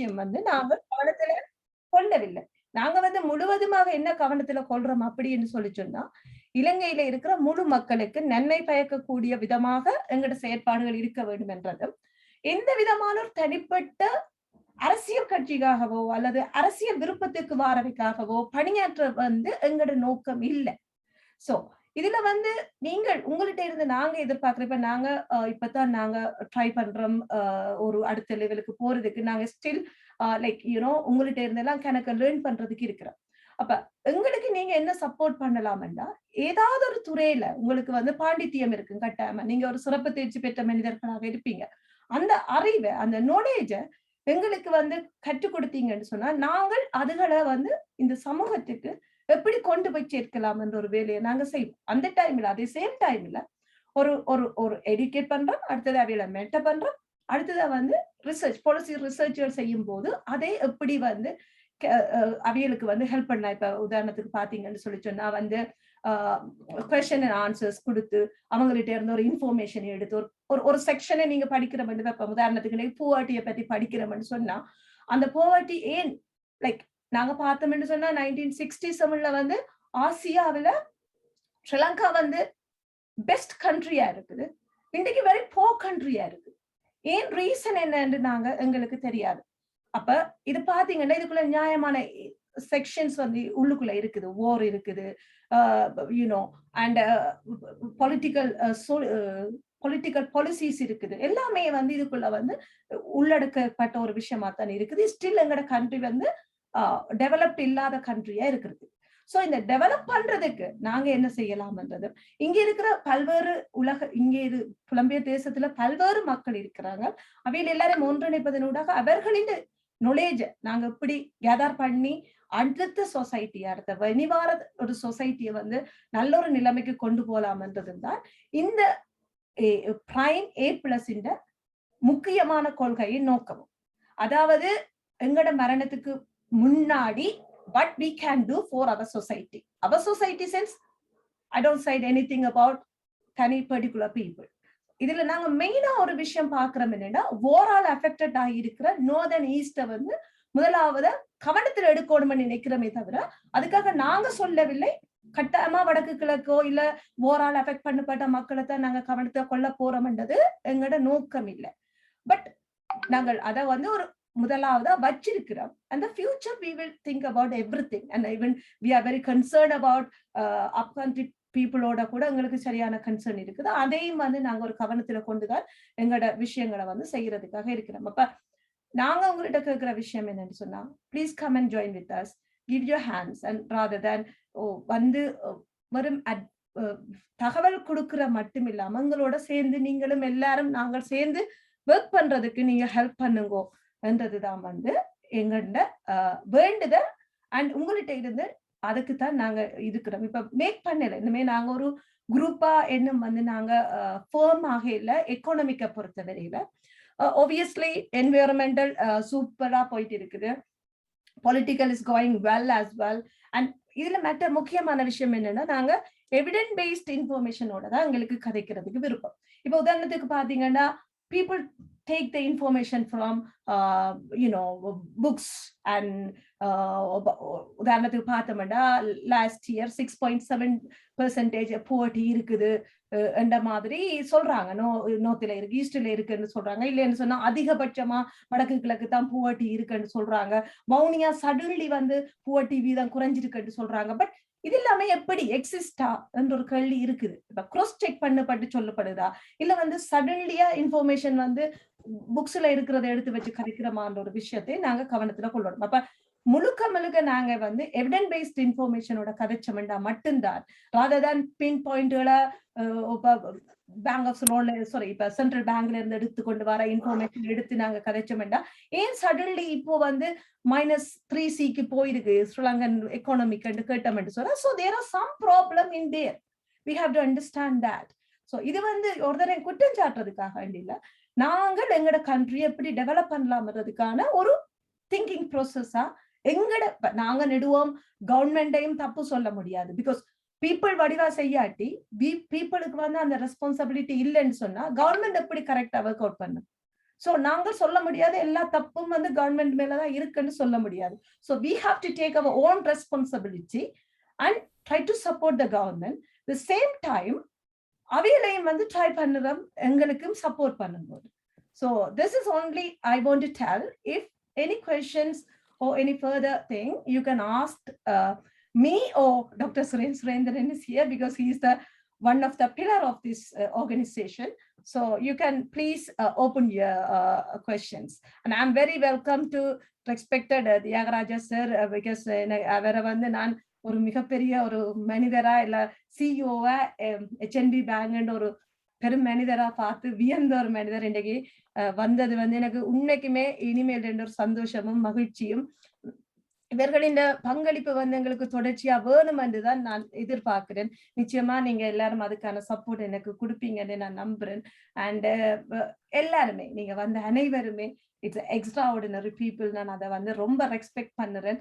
விஷயம் வந்து நாங்க கவனத்துல கொள்ளவில்லை. நாங்க வந்து முழுவதுமாக என்ன கவனத்துல கொள்றோம் அப்படின்னு சொல்லி சொன்னா, இலங்கையில இருக்கிற முழு மக்களுக்கு நன்மை பயக்கக்கூடிய விதமாக எங்களோட செயற்பாடுகள் இருக்க வேண்டும் என்றதும், எந்த விதமான ஒரு தனிப்பட்ட அரசியல் கட்சிக்காகவோ அல்லது அரசியல் விருப்பத்துக்கு வாரதுக்காகவோ பணியாற்ற வந்து எங்களோட நோக்கம் இல்ல. சோ இதுல வந்து நீங்கள் உங்கள்ட்ட இருந்து நாங்க எதிர்பார்க்கிறோம். இப்ப நாங்க இப்பதான் நாங்க ட்ரை பண்றோம் ஒரு அடுத்த லெவலுக்கு போறதுக்கு. நாங்க ஸ்டில் லைக் உங்கள்ட்ட இருந்தெல்லாம் கணக்க லேர்ன் பண்றதுக்கு இருக்கிறோம். அப்ப எங்களுக்கு நீங்க என்ன சப்போர்ட் பண்ணலாம்டா, ஏதாவது ஒரு துறையில உங்களுக்கு வந்து பாண்டித்தியம் இருக்கு கட்டாயமா. நீங்க ஒரு சிறப்பு தேர்ச்சி பெற்ற மனிதர்களாக இருப்பீங்க. அந்த அறிவை, அந்த நாலேஜ எங்களுக்கு வந்து கற்றுக் கொடுத்தீங்கன்னு சொன்னா, நாங்கள் அதுகளை வந்து இந்த சமூகத்துக்கு எப்படி கொண்டு போய் சேர்க்கலாம் என்ற ஒரு வேலையை நாங்க செய்வோம். அந்த டைம்ல அதே சேம் டைம்ல ஒரு ஒரு ஒரு எடுக்கேட் பண்றோம், அடுத்தது அவையில மென்டர் பண்றோம், அடுத்ததா வந்து ரிசர்ச் பாலிசி ரிசர்ச்கள் செய்யும் போது அதை எப்படி வந்து அவியலுக்கு வந்து ஹெல்ப் பண்ணலாம். இப்ப உதாரணத்துக்கு பாத்தீங்கன்னு சொல்லி சொன்னா வந்து கொஸ்டின் அண்ட் ஆன்சர்ஸ் கொடுத்து அவங்கள்ட்ட இருந்து ஒரு இன்ஃபர்மேஷன் எடுத்து ஒரு ஒரு செக்ஷனை நீங்க படிக்கிற மாதிரி இப்ப உதாரணத்துக்கு போவர்ட்டியை பத்தி படிக்கிறோம்னு சொன்னா அந்த போவர்ட்டி ஏன் லைக் நாங்க பார்த்தோம்னு சொன்னா 1967ல வந்து ஆசியாவில ஸ்ரீலங்கா வந்து பெஸ்ட் கண்ட்ரியா இருக்குது, இன்றைக்கு வெரி போர் கண்ட்ரியா இருக்கு. ஏன் ரீசன் என்னன்னு நாங்க எங்களுக்கு தெரியாது. அப்ப இது பாத்தீங்கன்னா இதுக்குள்ள நியாயமான செக்ஷன்ஸ் வந்து உள்ளுக்குள்ள இருக்குது. வார் இருக்குது, அண்ட் பொலிட்டிக்கல் பாலிசிஸ் இருக்குது. எல்லாமே வந்து இதுக்குள்ள வந்து உள்ளடக்கப்பட்ட ஒரு விஷயமா தான் இருக்குது. ஸ்டில் எங்கட கண்ட்ரி வந்து டெவலப்ட் இல்லாத கண்ட்ரியா இருக்கிறது. சோ இந்த டெவலப் பண்றதுக்கு நாங்க என்ன செய்யலாம்ன்றது, இங்க இருக்கிற பல்வேறு இங்கே புலம்பெயர் தேசத்துல பல்வேறு மக்கள் இருக்கிறாங்க. அவையில் எல்லாரும் ஒன்றிணைப்பதனூடாக அவர்களின் நாலேஜ் நாங்க எப்படி கேதர் பண்ணி அடுத்த சொசைட்டி, அடுத்த வெளிவார ஒரு சொசைட்டியை வந்து நல்ல ஒரு நிலைமைக்கு கொண்டு போலாம்ன்றதுதான் இந்த பிரைம் A+ இந்த முக்கியமான கொள்கையின் நோக்கம். அதாவது எங்கட மரணத்துக்கு முன்னாடி what we can do for our society. Our society sense, I don't say anything about any particular people. இதுல நாங்க மெயினா ஒரு விஷயம் பாக்குறோம் என்னன்னா, ஓவரால் அஃபெக்டட் ஆகியிருக்கிற நார்தர்ன் ஈஸ்ட வந்து முதலாவது கவனத்தில் எடுக்கணும்னு நினைக்கிறோமே தவிர, அதுக்காக நாங்க சொல்லவில்லை கட்டாயமா வடக்கு கிழக்கோ இல்ல ஓவரால் அஃபெக்ட் பண்ணப்பட்ட மக்களை தான் நாங்க கவனத்தை கொள்ள போறோம்ன்றது எங்களோட நோக்கம் இல்லை. பட் நாங்கள் அதை வந்து ஒரு முதலாவதா வச்சிருக்கிறோம். And the future we will think about everything, and even we are very concerned about upcountry பீப்புளோட கூட எங்களுக்கு சரியான கன்சர்ன் இருக்குது. அதையும் வந்து நாங்க ஒரு கவனத்துல கொண்டுதான் எங்களோட விஷயங்களை வந்து செய்யறதுக்காக இருக்கிறோம். அப்ப நாங்க உங்கள்கிட்ட கேட்கிற விஷயம் என்னன்னு சொன்னா, please come and join with us, give your hands, and rather than வந்து வெறும் தகவல் கொடுக்கிற மட்டும் இல்லாம எங்களோட சேர்ந்து நீங்களும் எல்லாரும் நாங்கள் சேர்ந்து ஒர்க் பண்றதுக்கு நீங்க ஹெல்ப் பண்ணுங்க என்றதுதான் வந்து எங்கள்ட வேண்டுதல். அண்ட் உங்கள்கிட்ட இருந்து அதுக்குத்தான் நாங்க இருக்கிறோம். இப்ப மேக் பண்ணல இனிமே நாங்க ஒரு குரூப்பா என்னும் வந்து நாங்க ஃபேர்ம் ஆக இல்ல. எக்கானமிக்க பொறுத்த வரையில obviously என்விரான்மெண்டல் சூப்பரா போயிட்டு இருக்குது, political is going well as well. And இதுல முக்கியமான விஷயம் என்னன்னா, நாங்க எவிடன்ஸ் பேஸ்ட் இன்ஃபர்மேஷனோட தான் எங்களுக்கு கதைக்கிறதுக்கு விருப்பம். இப்ப உதாரணத்துக்கு பாத்தீங்கன்னா, people take the information from books and உதாரணத்துக்கு பார்த்தோம்னா லாஸ்ட் இயர் 6.7% poverty இருக்குது என்ற மாதிரி சொல்றாங்க. நோர்த்ல இருக்கு, ஈஸ்ட்ல இருக்குன்னு சொல்றாங்க. இல்லைன்னு சொன்னா அதிகபட்சமா வடக்கு கிழக்கு தான் poverty இருக்குன்னு சொல்றாங்க. மௌனியா சடன்லி வந்து poverty வீதம் குறைஞ்சிருக்குன்னு சொல்றாங்க. பட் இது எல்லாமே எப்படி எக்ஸிஸ்டா என்ற ஒரு கேள்வி இருக்குது. இப்ப கிராஸ் செக் பண்ணப்பட்டு சொல்லப்படுதா, இல்ல வந்து சடன்லியா இன்ஃபர்மேஷன் வந்து புக்ஸ்ல இருக்கிறத எடுத்து வச்சு கரைக்கிறமான ஒரு விஷயத்தை நாங்க கவனத்துல கொள்ளணும். அப்ப முழுக்க நாங்க வந்து எவிடன்ஸ் பேஸ்ட் இன்ஃபர்மேஷனோட கதைச்சமெண்டா மட்டும்தான், ராதர் தேன் பின் பாயிண்ட்களை பேங்க் ஆஃப் இப்ப சென்ட்ரல் பேங்க்ல இருந்து எடுத்து கொண்டு வர இன்ஃபர்மேஷன் எடுத்து நாங்க கதைச்சோம்டா, ஏன் சடன்லி இப்போ வந்து -3C போயிருக்கு ஸ்ரீலங்கன் எக்கானமிக் கேட்டோம்னு சொல்ல. So there are some problem in there, we have to understand that. சோ இது வந்து ஒருத்தரை குற்றம் சாட்டுறதுக்காக இல்ல, நாங்கள் எங்கட கண்ட்ரி எப்படி டெவலப் பண்ணலாம்ன்றதுக்கான ஒரு திங்கிங் ப்ரோசஸா எங்கட நாங்க நெடுவோம். கவர்மெண்டையும் தப்பு சொல்ல முடியாது, பிகாஸ் பீப்புள் வடிவா செய்யாட்டி பீப்புளுக்கு வந்து அந்த ரெஸ்பான்சிபிலிட்டி இல்லைன்னு சொன்னா கவர்மெண்ட் எப்படி கரெக்டா ஒர்க் அவுட் பண்ணும்? சோ நாங்க சொல்ல முடியாது எல்லா தப்பும் வந்து கவர்மெண்ட் மேலதான் இருக்குன்னு சொல்ல முடியாது. So we have to take our own responsibility and try to support the government. The same time அவையிலையும் வந்து ட்ரை பண்ணுறோம், எங்களுக்கும் சப்போர்ட் பண்ணும்போது. So this is only I want to tell. If any questions or any further thing, you can ask me or Dr. Surendran is here because he is the one of the pillar of this organization. So you can please open your questions. And I'm very welcome to respected Tyagaraja sir because அவரை வந்து நான் ஒரு மிகப்பெரிய ஒரு மனிதரா இல்ல சிஇஓவா HNB bank ஒரு பெரும் மனிதரா பார்த்து வியந்த ஒரு மனிதர் இன்றைக்கு வந்தது வந்து எனக்கு உண்மைக்குமே இனிமேல் என்ற ஒரு சந்தோஷமும் மகிழ்ச்சியும். இவர்களின் பங்களிப்பு வந்து எங்களுக்கு தொடர்ச்சியா வேணும் என்றுதான் நான் எதிர்பார்க்கிறேன். நிச்சயமா நீங்க எல்லாரும் அதுக்கான சப்போர்ட் எனக்கு கொடுப்பீங்கன்னு நான் நம்புறேன். அண்ட் எல்லாருமே நீங்க வந்த அனைவருமே இட்ஸ் எக்ஸ்ட்ராஆர்டினரி பீப்புள். நான் அதை வந்து ரொம்ப ரெஸ்பெக்ட் பண்ணுறேன்.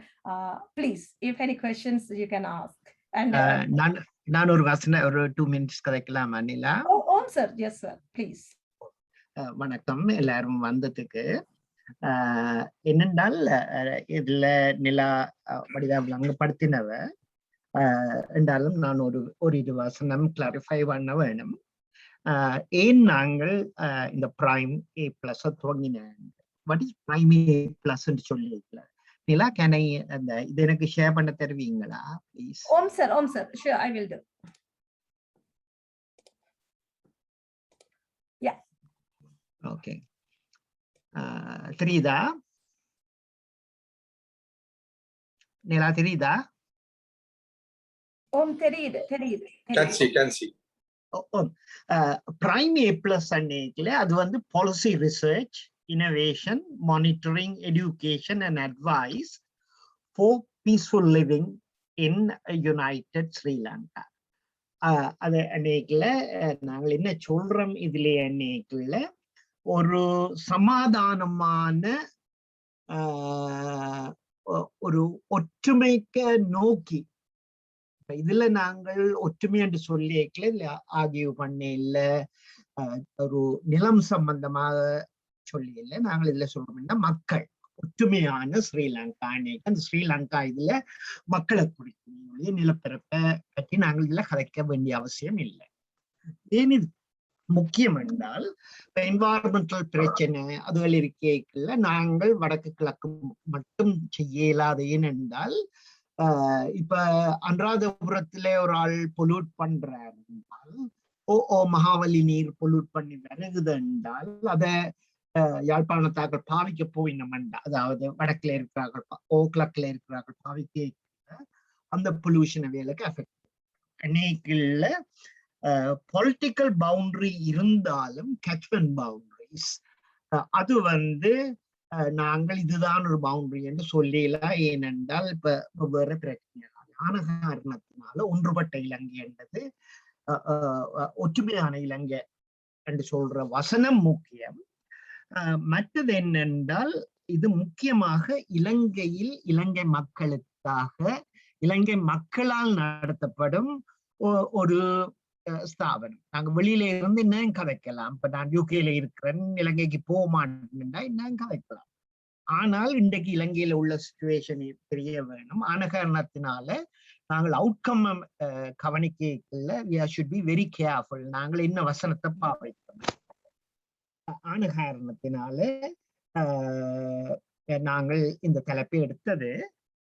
Please if any questions you can ask. And நான் ஒரு வசன ஒரு 2 மினிட்ஸ் கதைக்கலாம் அனிலா. ஓம் சார். Yes sir please. வணக்கம் எல்லாரும் வந்ததுக்கு. என்னென்றால் இதுல நிலா வடிவா விளங்கப்படுத்தினவ என்றாலும் நான் ஒரு இது வசனம் கிளாரிஃபை பண்ண வேணும். ஏன் நாங்கள் இந்த பிரைம் A+ துவங்கினேன். வாட் இஸ் பிரைம் A+ சொல்லி நிலா கேன் ஐ அந்த இது எனக்கு ஷேர் பண்ண தருவீங்களா ப்ளீஸ்? ஓம் sir sure I will do. Yeah okay. தெரியுதா நிலா? தெரியுதா? ஓம் தெரியுது. can see பிரைம் A+ அன்னைக்குல அது வந்து policy research, innovation, monitoring, education and advice for peaceful living in united Sri Lanka. அது அன்னைக்குல நாங்கள் என்ன சொல்றோம் இதுல அன்னைக்குல ஒரு சமாதானமான ஒரு ஒற்றுமைக்க நோக்கி. இதுல நாங்கள் ஒற்றுமை என்று சொல்லிக்கல ஆகிய பண்ண இல்ல, ஒரு நிலம் சம்பந்தமாக சொல்லி இல்லை. நாங்கள் இதுல சொல்றோம்னா மக்கள் ஒற்றுமையான ஸ்ரீலங்கா. அந்த ஸ்ரீலங்கா இதுல மக்களை குறிக்கும் நிலப்பரப்பை பற்றி நாங்கள் இதுல கதைக்க வேண்டிய அவசியம் இல்லை. ஏன் இது முக்கியம் என்றால் என்வாரன்மெண்டல் பிரச்சனை அதுகள் இருக்கைக்குள்ள நாங்கள் வடக்கு கிழக்கு மட்டும் செய்ய இயலாது. ஏனென்றால் இப்ப அனுராதபுரத்திலே ஒரு ஆள் பொல்யூட் பண்றார் என்றால், மகாவலி நீர் பொல்யூட் பண்ணி வருகுது என்றால் அதை யாழ்ப்பாணத்தாக்கள் பாவிக்க போயினோம்டா, அதாவது வடக்குல இருக்கிறார்கள் கிழக்குல இருக்கிறார்கள் பாவிக்க அந்த பொல்யூஷன் வேலைக்கு அஃபெக்ட். அன்னைக்குள்ள பொலிட்டிக்கல் பவுண்டரி இருந்தாலும் கேட்ச்மெண்ட் பவுண்டரிஸ் அது வந்து நாங்கள் இதுதான் ஒரு பவுண்டரி என்று சொல்லலாம். ஏனென்றால் இப்ப வேற பிரச்சனை ஆன காரணத்தினால ஒன்றுபட்ட இலங்கை என்றது ஒற்றுமையான இலங்கை என்று சொல்ற வசனம் முக்கியம். மற்றது என்னென்றால் இது முக்கியமாக இலங்கையில் இலங்கை மக்களுக்காக இலங்கை மக்களால் நடத்தப்படும் ஒரு ஸ்தாபனம். நாங்க வெளியில இருந்து இன்னும் கதைக்கலாம். இப்ப நான் யூகேல இருக்கிறேன், இலங்கைக்கு போக மாட்டேன்னா இன்னும் கதைக்கலாம். ஆனால் இன்றைக்கு இலங்கையில உள்ள சிச்சுவேஷன் தெரிய வேணும். ஆன காரணத்தினால நாங்கள் அவுட்கம் கவனிக்கல. we should be very careful. நாங்கள் என்ன வசனத்தை பாவிக்கணும். ஆன காரணத்தினால நாங்கள் இந்த தலைப்பை எடுத்தது.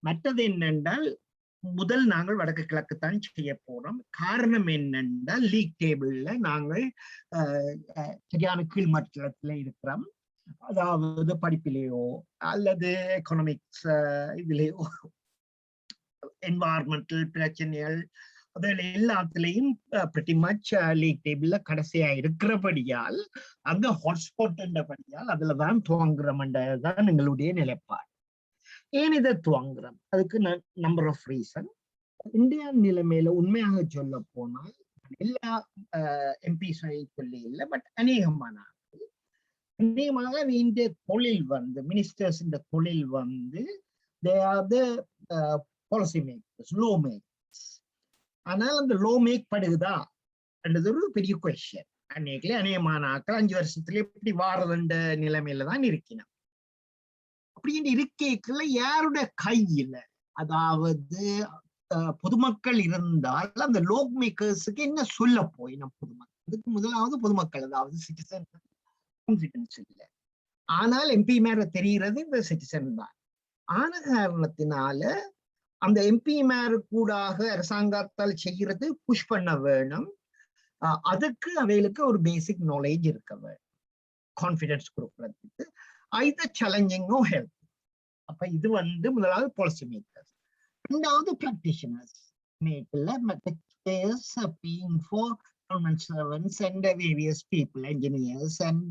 மற்றது என்னென்றால் முதல் நாங்கள் வடக்கு கிழக்கு தான் செய்ய போறோம். காரணம் என்னென்றால் லீக் டேபிள்ல நாங்கள் சரியான கீழ்மட்டத்துல இருக்கிறோம். அதாவது படிப்பிலேயோ அல்லது எக்கனாமிக்ஸ் இதுலேயோ என்வாரன்மெண்டல் பிரச்சனைகள் அதில் எல்லாத்துலேயும் pretty much லீக் டேபிள்ல கடைசியா இருக்கிறபடியால் அந்த ஹாட்ஸ்பாட் என்றபடியால் அதுல தான் துவங்குறோம்ன்றதுதான் எங்களுடைய நிலைப்பாடு. ஏன் இதை துவங்குறோம்? அதுக்கு நம்பர் ஆஃப் ரீசன். இந்தியா நிலைமையில உண்மையாக சொல்ல போனால் எல்லா எம்பிஸ் சொல்லி இல்லை, பட் அநேகமாக இந்த தொழில் வந்து மினிஸ்டர்ஸ் இந்த தொழில் வந்து they are the policy makers, law makers. ஆனால் அந்த லோ மேக் படுகுதா என்றது ஒரு பெரிய கொஸ்டின். அன்னைக்குல அநேகமான ஆக்கள் 5 வருஷத்துல எப்படி வாரதுன்ற நிலைமையில தான் இருக்கணும். அப்படின்னு இருக்கைக்குள்ள யாருடைய கையில, அதாவது பொதுமக்கள் இருந்தால் அந்த லோக் மேக்கர்ஸுக்கு என்ன சொல்ல போய் நம் பொதுமக்கள், அதுக்கு முதலாவது பொதுமக்கள், அதாவது சிட்டிசன் கான்ஃபிடன்ஸ் இல்லை. ஆனால் எம்பி மேல தெரிகிறது இந்த சிட்டிசன் தான். ஆன காரணத்தினால அந்த எம்பி மேல கூடாக அரசாங்கத்தால் செய்யறது புஷ் பண்ண வேணும். அதுக்கு அவைகளுக்கு ஒரு பேசிக் நாலேஜ் இருக்க வேணும், கான்ஃபிடன்ஸ் கொடுக்கறதுக்கு, either challenging or help. அப்ப இது முதலாவது பாலிசி மேக்கர்ஸ். ரெண்டாவது practitioners. paying for government servants and various people, engineers and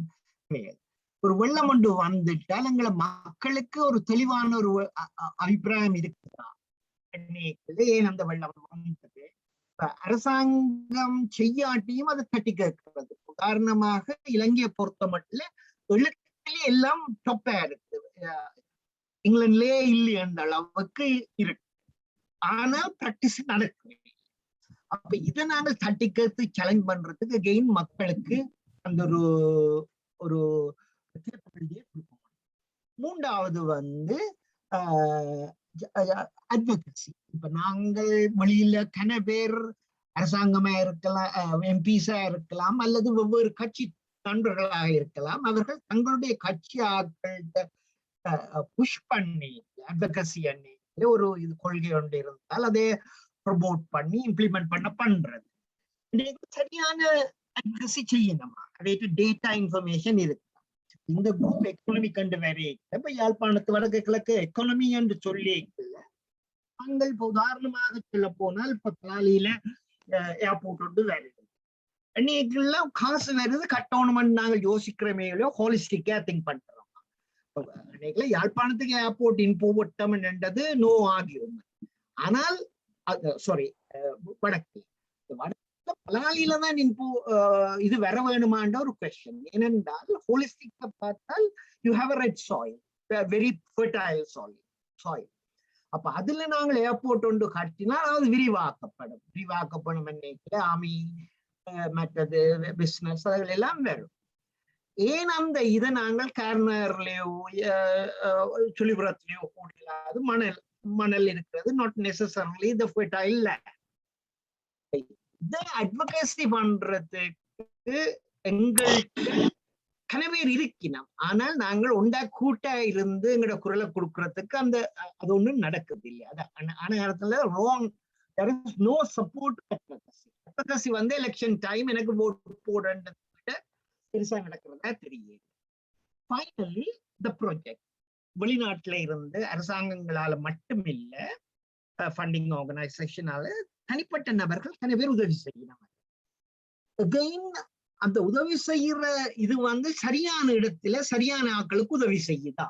ஒரு வெள்ளம் ஒன்று வந்துட்டால் எங்களை மக்களுக்கு ஒரு தெளிவான ஒரு அபிப்பிராயம் இருக்குதா, ஏன் அந்த வெள்ளம் வந்தது, அரசாங்கம் செய்யாட்டியும் அதை தட்டி கேட்கிறது. உதாரணமாக இலங்கையை பொறுத்த மட்டும் எழுத்திலே எல்லாம் டொப்பா இருக்கு, இங்கிலாந்துலயே இல்லை என்ற அளவுக்கு இருக்கு, ஆனால் பிராக்டிஸ் நடக்குது. அப்ப இதை நாங்கள் தட்டி கேட்டு சேலஞ்ச் பண்றதுக்கு கெயின் மக்களுக்கு அந்த ஒரு மூன்றாவது அட்வொகசி. இப்ப நாங்கள் வெளியில கன பேர் அரசாங்கமா இருக்கலாம், எம்பிஸா இருக்கலாம், அல்லது ஒவ்வொரு கட்சி நண்பர்களாக இருக்கலாம். அவர்கள் தங்களுடைய கட்சி ஆட்கள்கிட்ட புஷ் பண்ணி அட்வொகசி அண்ணி ஒரு இது கொள்கை ஒன்று இருந்தால் அதை ப்ரொமோட் பண்ணி இம்ப்ளிமெண்ட் பண்றது. சரியான அட்வொகசி செய்யணுமா, அதாவது டேட்டா இன்ஃபர்மேஷன் இருக்கு. இந்த குரூப் எக்கானமி கண்டு வரைய இப்ப யாழ்ப்பாணத்து வடக்கு கிழக்கு எக்கானமி என்று சொல்லி நாங்கள் இப்ப உதாரணமாக சொல்ல போனால் இப்ப காலையில ஏர்போர்ட் வந்து வருது, அன்னைக்கெல்லாம் காசு வருது கட்டணும்னு நாங்கள் யோசிக்கிறோமே ஹோலிஸ்டிக்கா திங்க் பண்றோம். அன்னைக்குல யாழ்ப்பாணத்துக்கு ஏர்போர்ட் இன்போவட்டம் என்றது நோ ஆகிரும். ஆனால் சாரி வடக்கு பலாலியில தான் இது வர வேணுமான்ற ஒரு கொஸ்டின். ஏனென்றால் ஹோலிஸ்டிக்கா பார்த்தால் you have a red soil, very fertile soil. அப்ப அதுல நாங்கள் ஏர்போர்ட் ஒன்று கட்டினால் அது விரிவாக்கப்படும் என்னைக்கு ஆர்மி மற்றது பிசினஸ் அதுகள் எல்லாம் வரும். ஏன் அந்த இதை நாங்கள் கார்னர்லயோ சுழிபுரத்திலேயோ போடலாது, மணல் இருக்கிறது, not necessarily the fertile land. இதை அட்வொகசி பண்றதுக்கு எங்களுக்கு கனவேர் இருக்கணும். ஆனால் நாங்கள் ஒண்டா கூட்டா இருந்து எங்களோட குரலை கொடுக்கறதுக்கு அது ஒண்ணும் நடக்குது இல்லையா. ஆன காலத்துல wrong, there is no support advocacy. advocacy election time எனக்கு ஓட் போடுறத விட பெருசா நடக்கிறதா தெரியுது. ஃபைனலி த ப்ராஜெக்ட் வெளிநாட்டுல இருந்து அரசாங்கங்களால மட்டும் இல்ல, ஃபண்டிங் ஆர்கனைசேஷனால தனிப்பட்ட நபர்கள் தனி பேர் உதவி செய்யணும். அகைன் அந்த உதவி செய்யற இது சரியான இடத்துல சரியான ஆட்களுக்கு உதவி செய்யுதா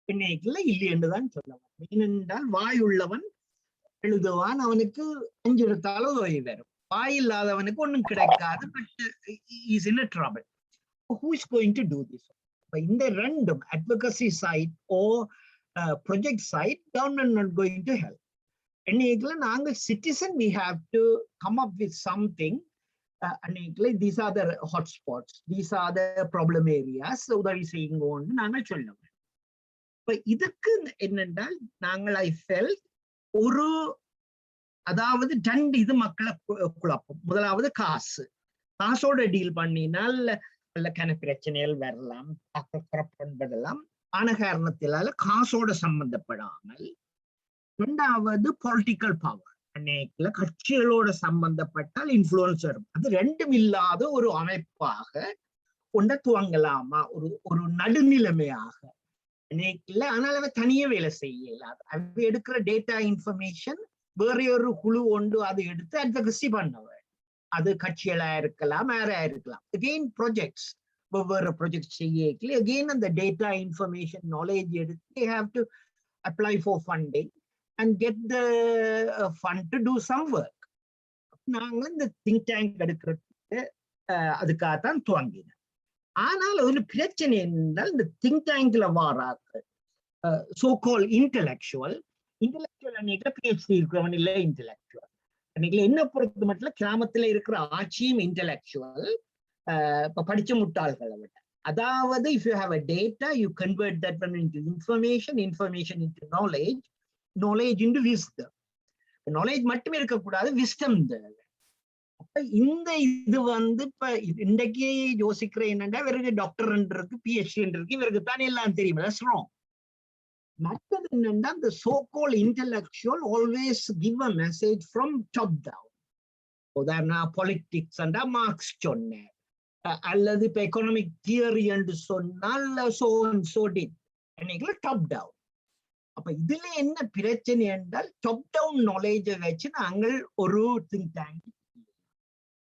இன்னைக்குல இல்லை என்றுதான் சொல்லலாம். ஏனென்றால் வாய் உள்ளவன் எழுதுவான், அவனுக்கு 5 எடுத்தாலும் உதவி வரும். வாய் இல்லாதவனுக்கு ஒண்ணும் கிடைக்காது. But is in a trouble. Who is going to do this? இந்த ரெண்டும் advocacy side or project side, government not going to help. இன்னைக்குல நாங்க citizen we have to come up with something. These are the hotspots, these are the problem areas, உதவி செய்யுங்கன்னு நாங்கள் சொல்லுவோம். இப்ப இதுக்கு என்னென்றால் நாங்கள் I felt அதாவது 2 இது மக்களை குழப்பம். முதலாவது காசோட டீல் பண்ணினால் நல்ல பிரச்சனைகள் வரலாம், பண்படலாம். ஆன காரணத்தினால காசோட சம்பந்தப்படாமல். இரண்டாவது பொலிட்டிக்கல் பவர். அன்னைக்குல கட்சிகளோட சம்பந்தப்பட்டால் இன்ஃபுளுன்ஸ் வரும். அது ரெண்டும் இல்லாத ஒரு அமைப்பாக கொண்ட துவங்கலாமா, ஒரு நடுநிலைமையாக அன்னைக்குல. ஆனால் அவ தனியே வேலை செய்யலாது. அவ எடுக்கிற டேட்டா இன்ஃபர்மேஷன் வேற ஒரு குழு ஒன்று அதை எடுத்து அட்வொகசி பண்ணவ. அது கட்சிகளா இருக்கலாம், வேறா இருக்கலாம். அகெயின் ப்ராஜெக்ட்ஸ், ஒவ்வொரு ப்ராஜெக்ட் செய்யல அகெயின் அந்த டேட்டா இன்ஃபர்மேஷன் நாலேஜ் எடுத்து they have to apply for funding and get the fund to do some work. நாங்கள் இந்த திங்க் டேங்க் எடுக்கிறதுக்கு அதுக்காகத்தான் துவங்கினோம். ஆனால் ஒரு பிரச்சனை என்றால் இந்த திங்க் டேங்க்ல வாராக்கு சோ கால் இன்டெலெக்சுவல் அன்னைக்கு பிஹெச்டி இருக்கிறவன் இல்லை இன்டெலெக்சுவல். அன்னைக்கு என்ன பொறுத்த மட்டும் கிராமத்துல இருக்கிற ஆட்சியும் இன்டெலெக்சுவல், படிச்ச முட்டாள்களை விட. அதாவது if you have a data, you convert that one into information, information into knowledge, knowledge into wisdom. Knowledge மட்டுமே இருக்கக்கூடாது, wisdom தேவை. அப்ப இந்த இது வந்து இப்ப இன்றைக்கு யோசிக்கிற என்னன்னா, இவருக்கு டாக்டர் இருக்கு, PhD இருக்கு, இவருக்கு தானே எல்லாம் தெரியும். That's wrong. மற்றது என்னன்னா, the so-called intellectual always give a message from top down. உதாரண politics and மார்க்ஸ் சொன்னேன், அல்லது இப்ப எக்கனாமிக் தியரி என்று சொன்னால் so and so did, top down. அப்ப இதுல என்ன பிரச்சனை என்றால், டாப் டவுன் நாலேஜ் வச்சு நாங்கள் ஒரு திங்க் டேங்க்.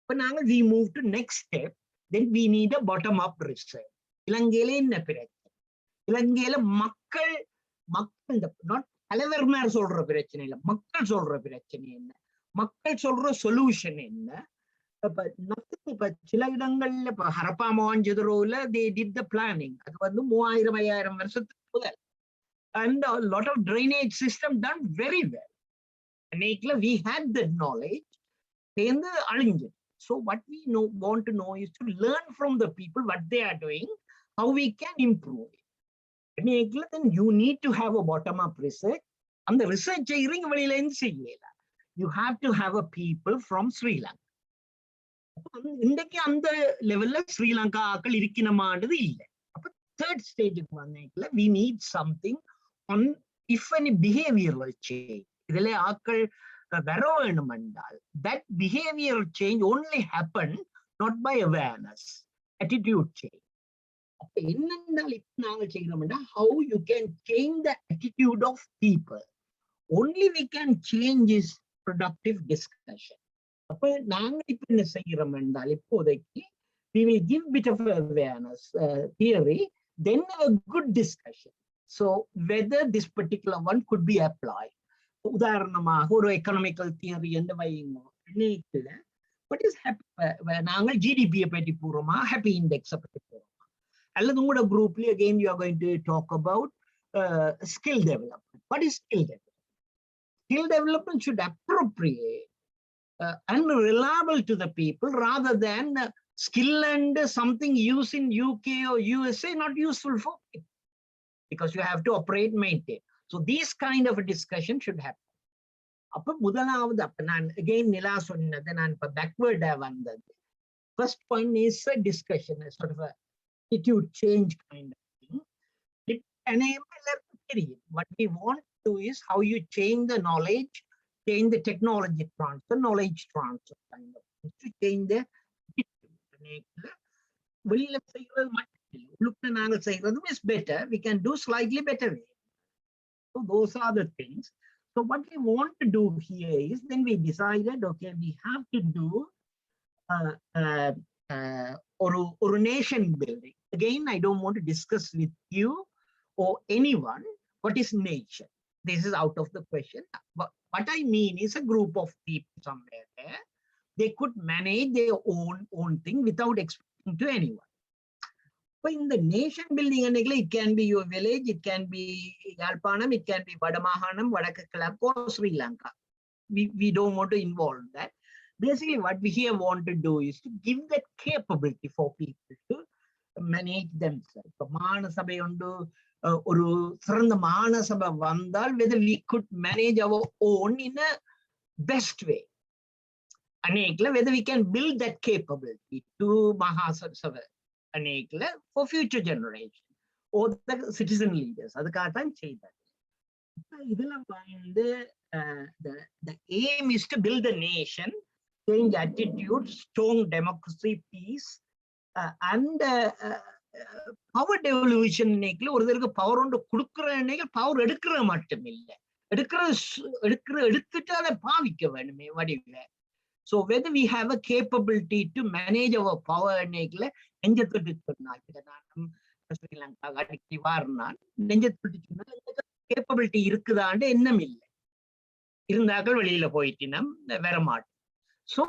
இப்ப நாங்கள் we move to next step, then we need a bottom up research. இலங்கையில என்ன பிரச்சனை? இலங்கையில மக்கள் நாட் தலைவர் மேல சொல்ற பிரச்சனை இல்லை, மக்கள் சொல்ற பிரச்சனை என்ன, மக்கள் சொல்ற சொல்யூஷன் என்ன. இப்ப சில இடங்கள்ல இப்ப Harappa மொஹஞ்சதாரோல they did the planning. அது வந்து 3000-5000 வருஷத்துக்கு முதல். And a lot of drainage system done very well. We had the knowledge. So what we want to know is to learn from the people what they are doing, how we can improve it. Then you need to have a bottom-up research. And the research you have to have a people from Sri Lanka. இன்றைக்கு அந்த லெவல்ல ஸ்ரீலங்கா ஆக்கள் இருக்கணுமானது இல்லை. அப்ப third ஸ்டேஜுக்கு வந்தீங்களா, we need something on if any behavioral change. இதுல ஆக்கள் வர வேணும் என்றால், that behavioral change only happen not by awareness, attitude change. அப்ப என்னென்னால் இப்ப நாங்கள் செய்யறோம்னா, how you can change the attitude of people. Only we can change is productive discussion. அப்ப நாங்க இப்ப என்ன செய்யறோம் என்றால், இப்போதைக்கு we will give bit of awareness theory, then a good discussion. So whether this particular one could be applied. உதாரணமாக ஒரு economical theory என்று வைங்க, what is happy, நாங்கள் ஜிடிபியை பற்றி போறோமா, ஹாப்பி இண்டெக்ஸை பற்றி போறோமா, அல்லது உங்களோட குரூப்ல again you are going to talk about skill development. What is skill development? Skill development should appropriate and reliable to the people, rather than skill and something used in UK or USA not useful for people, because you have to operate, maintain. So these kind of a discussion should happen. அப்ப முதலாவது, அப்ப நான் again நிலா சொன்னது நான் இப்ப backward வந்தது. First point is a discussion, a sort of a attitude change kind of thing. It enables theory. What we want to do is how you change the knowledge, change the technology transfer, knowledge transfer kind of thing, to change the வெளியில செய்யறது மட்டும் இல்லை, உள்ளுக்குள்ள நாங்கள் செய்யறதும் is better. We can do slightly better way. So those are the things. So what we want to do here is, then we decided, okay, we have to do or nation building. Again, I don't want to discuss with you or anyone what is nation. This is out of the question. But what I mean is a group of people somewhere there, they could manage their own thing without expecting to anyone. But in the nation building, it can be your village, it can be Yalpanam, it can be Vadamahanam, Vadakakalak, or Sri Lanka. We don't want to involve that. Basically, what we here want to do is to give that capability for people to manage themselves. Mahanasabha undu oru siranda Mahanasabha vandal, whether we could manage our own in a best way. Whether we can build that capability to Mahasabha for future generation or the citizen leaders. Adukathan cheyda. Idella the aim is to build a nation, change attitude, strong democracy, peace, and power devolution. ஒருத்தருக்கு power ஒன்று கொடுக்குற power எடுக்கிற மட்டும் இல்லை, எடுத்துட்டு அதை பாவிக்க வேணுமே வடிவ. So whether we have a capability to manage our power, capability இருக்குதான்னு எண்ணம் இல்லை, இருந்தாக்கள் வெளியில போயிட்டினா வர மாட்டோம். So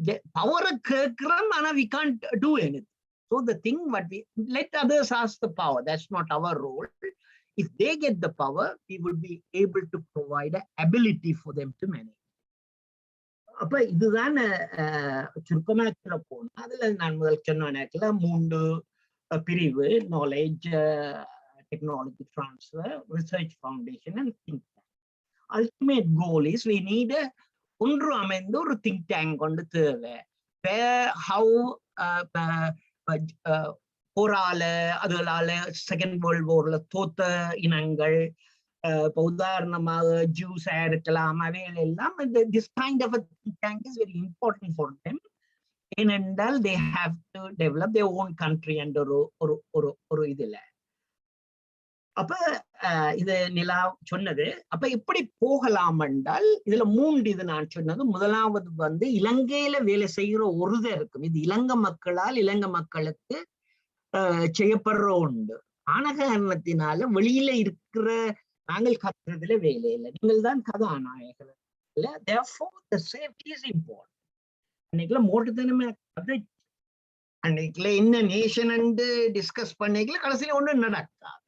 the power கேட்கிறோம், ஆனா we can't do anything. So the thing what we let others ask the power, that's not our role. If they get the power, we will be able to provide an ability for them to manage. அப்ப இதுதான் சுருக்கமா சொல்ல போனா அதுல நான் முதல் சொன்ன நேரத்துல 3 பிரிவு: knowledge, technology transfer, research foundation and think tank. Ultimate goal is we need ஒன்று அமைந்த ஒரு திங்க் டேங்க் கொண்டு தேவை. போரால அதுகளால செகண்ட் வேர்ல்ட் வார்ல தோத்த இனங்கள், இப்போ உதாரணமாக ஜூஸா இருக்கலாம், அவைகள் எல்லாம் this kind of think tank is very important for them. ஏனென்றால் they have to develop their own country என்ற ஒரு இதுல. அப்ப இது நிலா சொன்னது. அப்ப எப்படி போகலாம் என்றால் இதுல 3 இது நான் சொன்னது. முதலாவது வந்து இலங்கையில வேலை செய்கிற ஒருதர் இருக்கும். இது இலங்கை மக்களால் இலங்கை மக்களுக்கு செய்யப்படுற உண்டு. ஆனகாரணத்தினால வெளியில இருக்கிற நாங்கள் கத்துறதுல வேலை இல்லை, நீங்கள் தான் கதாநாயகர். Therefore the safety is important. அன்னைக்குல மோட்டுத்தனமே கதை அன்னைக்குல என்ன நேஷன் அண்டு டிஸ்கஸ் பண்ணிக்கல கடைசியில ஒண்ணு நடக்காது.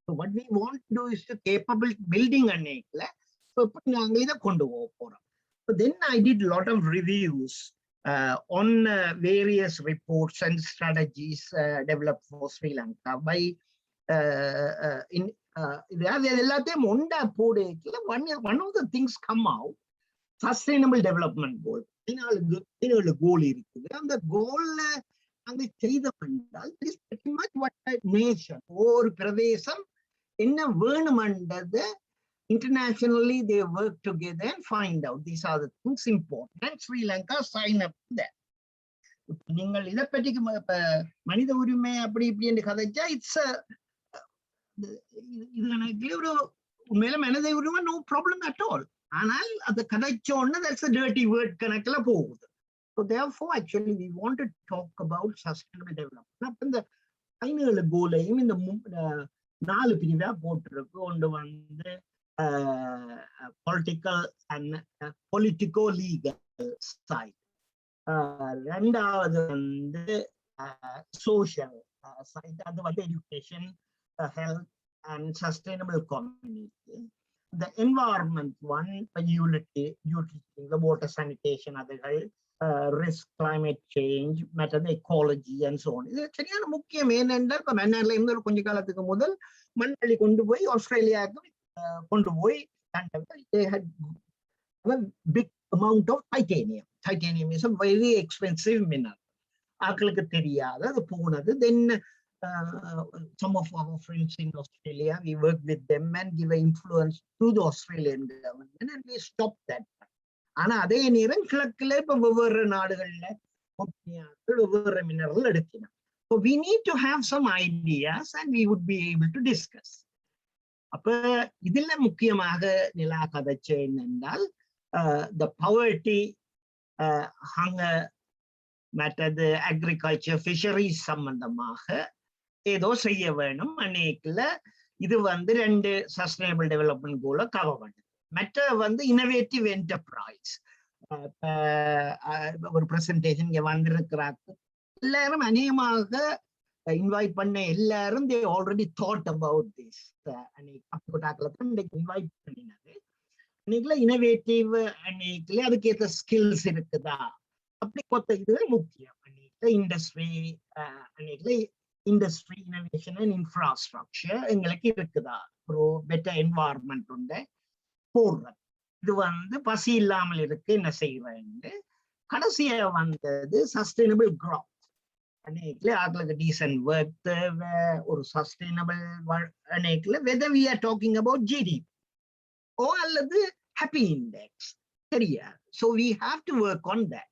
So what we want to do is to capable building அன்னைக்குல நாங்கள் இதை கொண்டு போறோம். So then I did a lot of reviews on various reports and strategies developed for Sri Lanka by எல்லாத்தையும் ஒண்டா போடல. one of the things come out, sustainable development goal. 17 கோல் இருக்குது. அந்த கோல்ல நாங்க செய்தோம் என்றால் it is pretty much what a nation, ஒரு பிரதேசம் என்ன வேணுமென்றது internationally they work together and find out these are the things important and Sri Lanka sign up to that. நீங்கள் இதை பற்றி மனித உரிமை அப்படி இப்படி என்று கதைச்சா இட்ஸ் இது எனக்கு ஒரு உண்மையில மனித உரிமை நோ ப்ராப்ளம் அட் ஆல். ஆனால் அதை கதைச்சோன்னு that's a dirty word கணக்குல போகுது. So therefore actually we want to talk about sustainable development. அப்ப இந்த 17 கோலையும் இந்த 4 பிரிவா போட்டிருக்கு. ஒன்று வந்து பொலிட்டிக்கோ லீகல் சைட், ரெண்டாவது வந்து சோஷியல் சைட், அது வந்து education, health and sustainable community. The environment one, the water sanitation, அதுகள் risk, climate change, matter the ecology and so on. இது சரியான முக்கியம். ஏனென்றால் இப்ப மன்னர்ல இருந்து கொஞ்ச காலத்துக்கு முதல் மண்ணள்ளி கொண்டு போய் ஆஸ்திரேலியாவுக்கு கொண்டு போய் they had a big amount of titanium. Titanium is a very expensive mineral. ஆக்களுக்கு தெரியாது, அது போனது. Then some of our friends in Australia, we work with them and give an influence to the Australian government and we stop that. ஆனா அதே நேரம் கிழக்குல இப்ப வெவ்வேறு நாடுகள்ல வெவ்வேறு மினரல் எடுக்கணும். So we need to have some ideas and we would be able to discuss. அப்ப இதுல முக்கியமாக நிலா கதைச்சு என்னென்றால் the poverty, hunger, மற்றது அக்ரிகல்ச்சர், ஃபிஷரிஸ் சம்பந்தமாக ஏதோ செய்ய வேணும். அன்னைக்குல இது வந்து 2 சஸ்டைனபிள் டெவலப்மெண்ட் கோல கவர் பண்ணுது. மற்ற வந்து இனோவேட்டிவ் என்டர்பிரைஸ். ஒரு பிரசன்டேஷன் இங்க வந்திருக்கிறாங்க எல்லாரும், அநேகமாக இன்வைட் பண்ண எல்லாரும் they already thought about this. Invite பண்ணினது அன்னைக்குல இனோவேட்டிவ், அன்னைக்குல அதுக்கேற்ற ஸ்கில்ஸ் இருக்குதா, அப்படி கொத்த இதுகள் முக்கியம். அன்னைக்குல இண்டஸ்ட்ரி, அன்னைக்குல இண்டஸ்ட்ரி இனோவேஷன் அண்ட் இன்ஃப்ராஸ்ட்ரக்சர் எங்களுக்கு இருக்குதா, ஒரு பெட்டர் என்வாயர்மெண்ட் உண்டு போடுறது. இது வந்து பசி இல்லாமல் இருக்கு என்ன செய்யறது. கடைசியா வந்தது சஸ்டைனபிள் growth. அன்னைக்குல ஆட்களுக்கு டீசன்ட் ஒர்க் தேவை, ஒரு சஸ்டைனபிள் அன்னைக்குல whether we are talking about GDP ஓ அல்லது ஹாப்பி இண்டெக்ஸ் சரியா. So we have to work on that.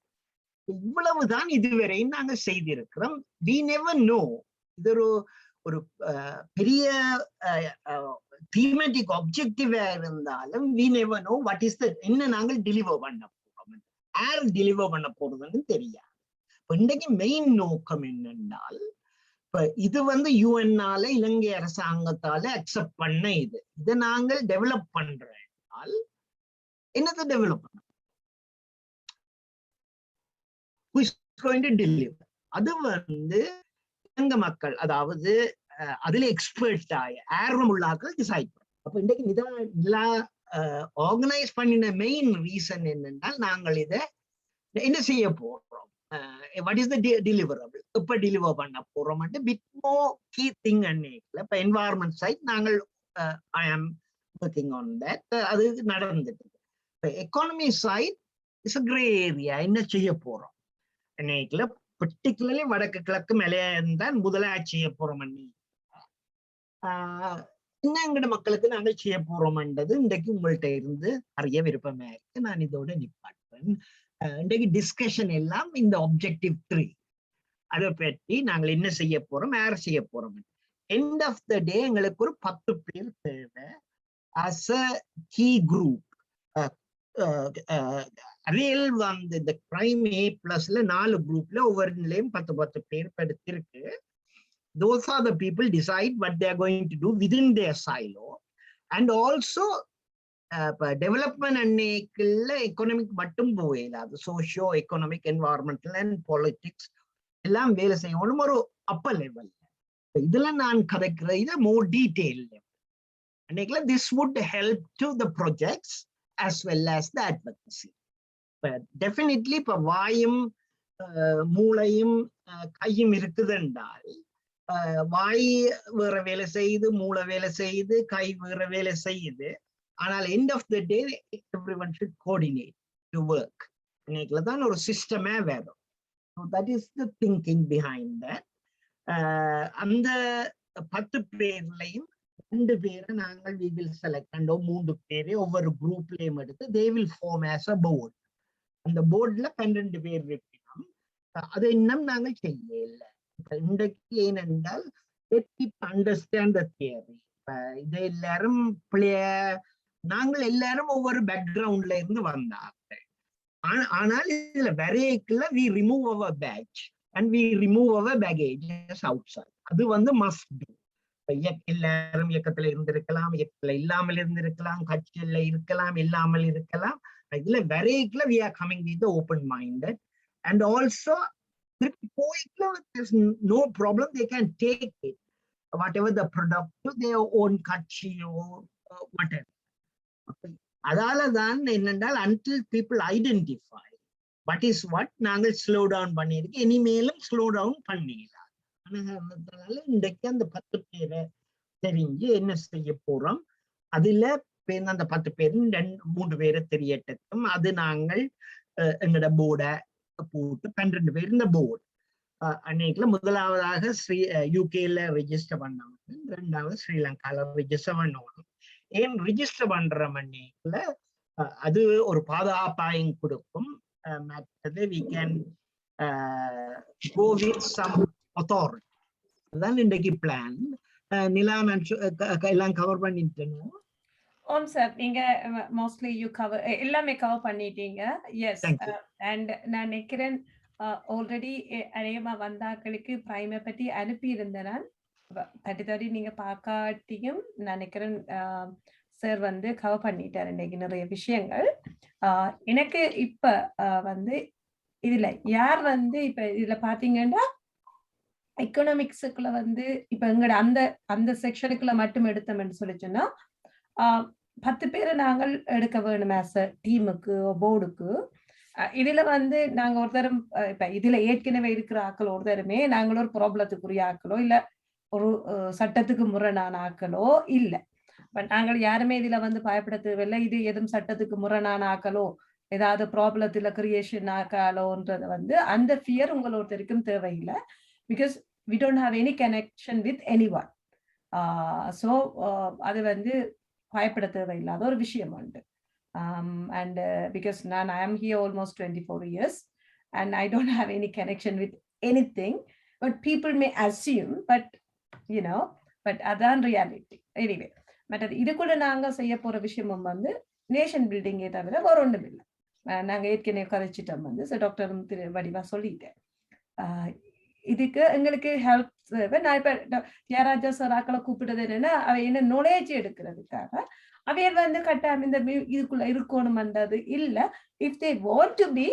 இவ்வளவுதான் இதுவரை நாங்கள் செய்திருக்கிறோம். we never know, இது ஒரு பெரிய thematic objective இருந்தாலும் we never know what is the என்ன நாங்கள் டெலிவர் பண்ண போறோம், யார் டெலிவர் பண்ண போறதுன்னு தெரியாது. இன்றைக்கு மெயின் நோக்கம் என்னென்றால், இப்ப இது வந்து யுஎன்னால இலங்கை அரசாங்கத்தால அக்செப்ட் பண்ண இதை நாங்கள் டெவலப் பண்றோம். என்னத்தை டெவலப் பண்ண who is going to deliver? அது வந்து இலங்கை மக்கள், அதாவது அதுல எக்ஸ்பர்ட் ஆய ஆர்வம் உள்ளாக்கள் டிசைட் பண்ணும். அப்ப இன்றைக்கு ஆர்கனைஸ் பண்ணின மெயின் ரீசன் என்னென்றால், நாங்கள் இதை என்ன செய்ய போறோம், what is the deliverable, எப்ப டெலிவர் பண்ண போறோம், bit more key thing அன்னைக்குல இப்ப என்வாயர்மெண்ட் சைட் நாங்கள் I am working on that, அது நடந்துட்டு. இப்ப economy side is a gray area, என்ன செய்ய போறோம் அன்னைக்குல பர்டிகுலர்லி வடக்கு கிழக்கு மேலேதான் முதலாக செய்ய போறோம் எங்கட மக்களுக்கு நாங்கள் செய்ய போறோம்ன்றது இன்றைக்கு உங்கள்கிட்ட இருந்து அறிய விருப்பமா இருக்கு. நான் இதோட நிப்பாட்டுறேன். இன்றைக்கு டிஸ்கஷன் எல்லாம் இந்த ஆப்ஜெக்டிவ் 3 அதை பற்றி நாங்கள் என்ன செய்ய போறோம், யார் செய்ய போறோம். எண்ட் ஆஃப் த டே எங்களுக்கு ஒரு 10 பேர் தேவை as a key group. அவையில் வந்து இந்த கிரைம் A+ல 4 குரூப்ல ஒவ்வொருலையும் 10 பேர் எடுத்திருக்கு. Those are the people decide what they are going to do within their silo, and also development அன்னைக்குள்ள எக்கனாமிக் மட்டும் போயிடாது, socio economic environmental and politics எல்லாம் வேலை செய்யணும் ஒரு அப்பர் லெவல். இதுல நான் கதைக்கிற இதை மோர் detail அன்னைக்குள்ள this would help to the projects as well as the advocacy. But definitely இப்ப வாயும் மூளையும் கையும் இருக்குது என்றால் வாய் வேற வேலை செய்யுது, மூளை வேலை செய்யுது, கை வேற வேலை செய்யுது. ஆனால் end of the day everyone should coordinate to work. இன்னைக்குல தான் ஒரு சிஸ்டமே வேணும். So that is the thinking behind that. அந்த 10 பேர்லையும் 2 பேரை நாங்கள் we will select, and 3 பேரை ஒவ்வொரு குரூப்லயும் எடுத்து they will form as a board. அந்த போர்ட்ல 12 பேர் இருக்கணும். அது இன்னும் நாங்கள் செய்யல. இன்றைக்கு ஏனென்றால் அண்டர்ஸ்டாண்ட் த தியரி. இது எல்லாரும் நாங்கள் எல்லாரும் ஒவ்வொரு பேக்ரவுண்ட்ல இருந்து வந்தாங்க. ஆனால் இதுல வரையக்குள்ள we remove our badge and we remove our baggages outside. அது வந்து must do. எல்லாரும் இயக்கத்துல இருந்திருக்கலாம், இயக்கத்துல இல்லாமல் இருந்திருக்கலாம், கட்சியில இருக்கலாம், இல்லாமல் இருக்கலாம். இதுல வரையக்குள்ள we are coming with the open minded, and also there's no problem, they can take it whatever the product to their own kachi or whatever. அதனாலதான் என்னென்றால் until people identify what is what, நாங்கள் slow down பண்ணிருக்கு, இனிமேலும் slow down பண்ணிடலாம். அதனால இன்றைக்கு அந்த 10 பேரை தெரிஞ்சு என்ன செய்ய போறோம், அதுல அந்த 10 பேரும் 3 பேரை தெரியட்டும். அது நாங்கள் எங்களோட போர்டை போட்டு 12 பேர் இந்த போர்டு அன்னைக்குல முதலாவதாக யூகேல ரெஜிஸ்டர் பண்ணணும், 2வது ஸ்ரீலங்கால ரெஜிஸ்டர் பண்ணணும். ஏன் ரெஜிஸ்டர் பண்ற அன்னைக்குல அது ஒரு பாதுகாப்பாயும் கொடுக்கும். மற்றது we can go with some authority. அதான் இன்றைக்கு பிளான். நிலா எல்லாம் கவர் பண்ணிட்டேன். சார் நீங்க மோஸ்ட்லி யூ கவர் எல்லாமே கவர் பண்ணிட்டீங்க. எஸ், அண்ட் நான் நினைக்கிறேன் ஆல்ரெடி அநேகமா வந்தாக்களுக்கு பிரைமை பற்றி அனுப்பி இருந்தேன். தட்டி நீங்க பார்க்காட்டியும் நினைக்கிறேன் சார் வந்து கவர் பண்ணிட்டார் இன்னைக்கு நிறைய விஷயங்கள். எனக்கு இப்ப வந்து இதுல யார் வந்து இப்ப இதுல பாத்தீங்கன்னா எக்கனாமிக்ஸுக்குள்ள வந்து இப்ப எங்கட அந்த செக்ஷனுக்குள்ள மட்டும் எடுத்தோம்னு சொல்லிச்சோன்னா 10 பேரை நாங்கள் எடுக்க வேணும் ஆஸ் அ டீமுக்கு போர்டுக்கு. இதுல வந்து நாங்க ஒருத்தரும் இப்ப இதுல ஏற்கனவே இருக்கிற ஆக்கள் ஒருத்தருமே நாங்கள் ஒரு ப்ராப்ளத்துக்குரிய ஆக்களோ இல்ல ஒரு சட்டத்துக்கு முரணான ஆக்களோ இல்லை. பட் நாங்கள் யாருமே இதுல வந்து பயப்பட தேவையில்லை. இது எதுவும் சட்டத்துக்கு முரணான ஆக்களோ ஏதாவது ப்ராப்ளத்துல கிரியேஷன் ஆக்காலோன்றது வந்து அந்த ஃபியர் உங்கள் ஒருத்தருக்கும் தேவையில்லை. Because we don't have any connection with anyone. So அது வந்து பயப்பட தேவையில்லாத ஒரு விஷயம் உண்டு. And because I am here almost 24 years and I don't have any connection with anything, but people may assume, but you know, but அதான் reality. Anyway, மற்றது இதுக்குள்ள நாங்க செய்ய போற விஷயமும் வந்து நேஷன் பில்டிங்கே தவிர வேற ஒன்றும் இல்லை. நாங்க ஏற்கனவே கதைச்சிட்டோம் வந்து டாக்டர் வடிவா சொல்லிட்டேன். இதுக்கு எங்களுக்கு ஹெல்ப் தேவை. நான் இப்ப தியாகராஜா சார் ஆக்களை கூப்பிட்டது என்னன்னா அவை என்ன நாலேஜ் எடுக்கிறதுக்காக அவைய வந்து கட்டாயம் இந்த இதுக்குள்ள இருக்கணும்ன்றது இல்ல. If they want to be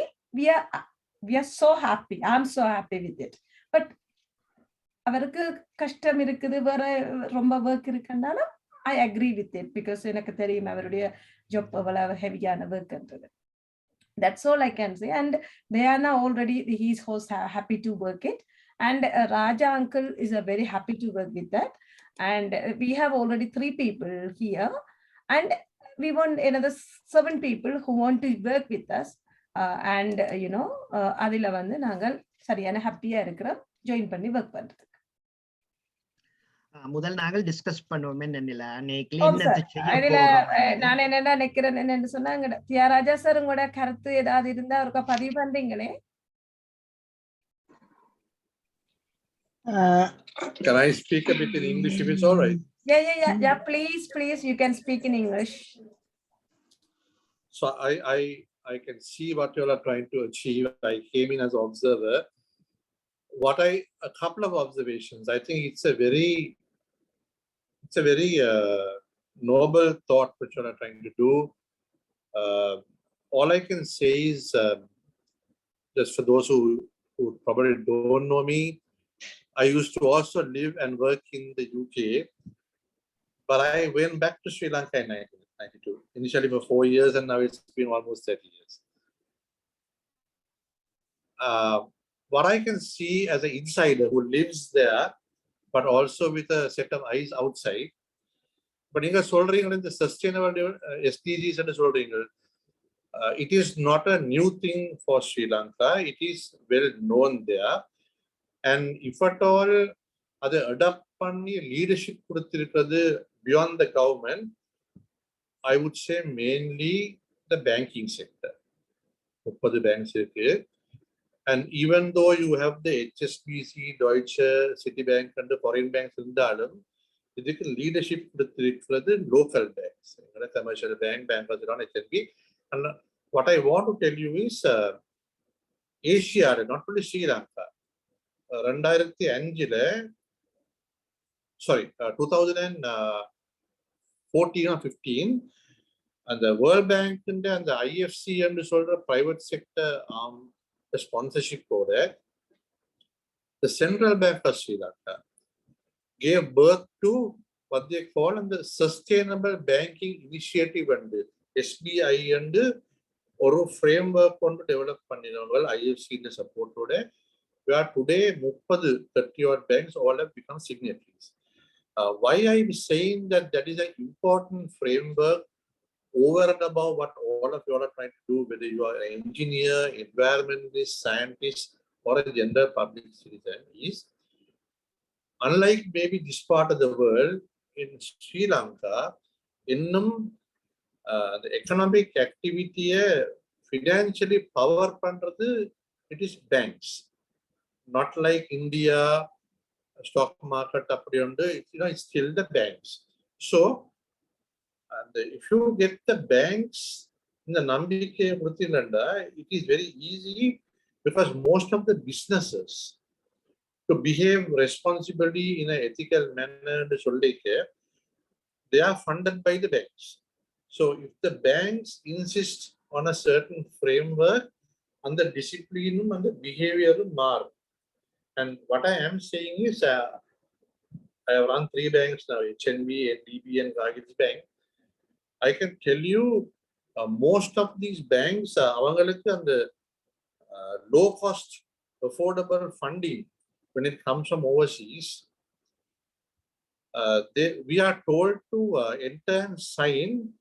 we are so happy. I'm so happy with it. But அவருக்கு கஷ்டம் இருக்குது, வேற ரொம்ப ஒர்க் இருக்குன்னாலும் I agree with it because எனக்கு தெரியும் அவருடைய ஜாப் எவ்வளவு ஹெவியான ஒர்க்ன்றது. That's all I can say. And Diana already, he's host happy to work it. And Raja uncle is a very happy to work with that. And we have already 3 people here. And we want another 7 people who want to work with us. And adila vandu nangal sariyana happy ah irukurom join panni work பண்றதுக்கு. முதல் நாங்கள் discuss பண்ணுவோமே நினைல அதுல நான் என்னடா நிக்கிறேன் என்னன்னு சொன்னாங்க Thiyagaraja sir உங்களோட கருத்து ஏதாவது இருந்தா அவருக்கு பதிவு பண்றீங்களே. Can I speak a bit in English if it's all right? Yeah, please you can speak in English. So I can see what you all are trying to achieve. I came in as observer. A couple of observations. I think it's a very noble thought which you are trying to do. All I can say is, just for those who probably don't know me, I used to also live and work in the UK, but I went back to Sri Lanka in 1992, initially for 4 years, and now it's been almost 30 years. What I can see as an insider who lives there, but also with a set of eyes outside, but in the sustainable SDGs and it is not a new thing for Sri Lanka. It is well known there. And if at all, அதை adapt பண்ணி leadership கொடுத்திருக்கிறது beyond the government, I would say mainly the banking sector. 30 banks இருக்கு. And even though you have the HSBC, Deutsche, Citibank and the foreign banks இருந்தாலும் இதுக்கு leadership கொடுத்திருக்கிறது local banks. Commercial bank, bankers around HSBC. And what I want to tell you is Asia, not only Sri Lanka. 2014 or 15, and the World Bank and the IFC and the private sector the sponsorship for that, the Central Bank of Sri Lanka gave birth to what they call the Sustainable Banking Initiative and the SBI and or framework on to develop IFC in the support today. Where today 30 odd banks all have become signatories. Why I'm saying that is an important framework over and above what all of you are trying to do, whether you are an engineer, environmentalist, scientist, or a general public citizen, is unlike maybe this part of the world, in Sri Lanka, the economic activity financially power பண்றது, it is banks. Not like India, stock market, it's still the banks. So, if you get the banks in the Nambike, it is very easy because most of the businesses to behave responsibly in an ethical manner, they are funded by the banks. So, if the banks insist on a certain framework, and the discipline and the behavior mark. And what I am saying is, I have run 3 banks now, HNB, NDB and Gagil's Bank. I can tell you, most of these banks, and the low cost, affordable funding, when it comes from overseas, we are told to enter and sign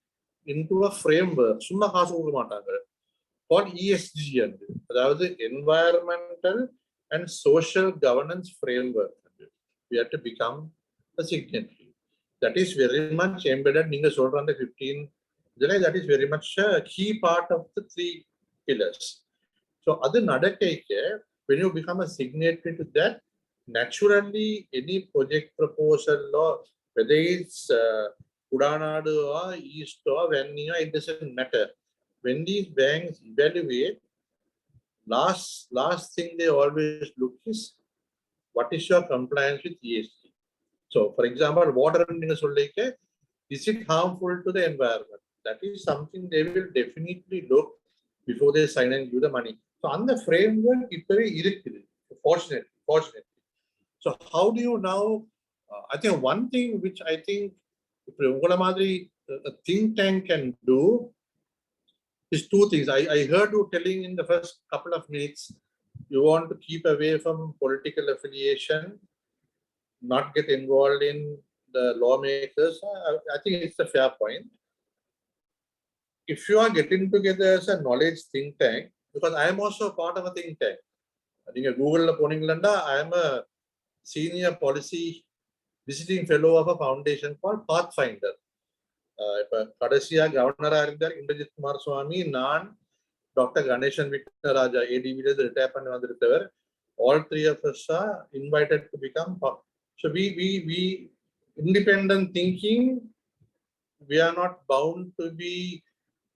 into a framework, called ESG, that is environmental and social governance framework. We have to become a signatory. That is very much embedded in the 15 July. That is very much a key part of the 3 pillars. So, when you become a signatory to that, naturally any project proposal or whether it's Udanadu or East or Vennia, it doesn't matter. When these banks evaluate, last thing they always look is what is your compliance with ESG. So, for example, water is it harmful to the environment? That is something they will definitely look before they sign and give the money. So, on the framework, it's very irritating. Fortunately. So, how do you now? I think one thing which I think a think tank can do It's two things. I heard you telling in the first couple of minutes, you want to keep away from political affiliation, not get involved in the lawmakers. I think it's a fair point. If you are getting together as a knowledge think tank, because I am also a part of a think tank. I think Google, I am a senior policy visiting fellow of a foundation called Pathfinder. Kadasiya Governor Indrajit Kumar Swami, Nan, Dr. Ganeshan Vittaraja, ADV, the retired. All three of us are invited to become. So we independent thinking, we are not bound to be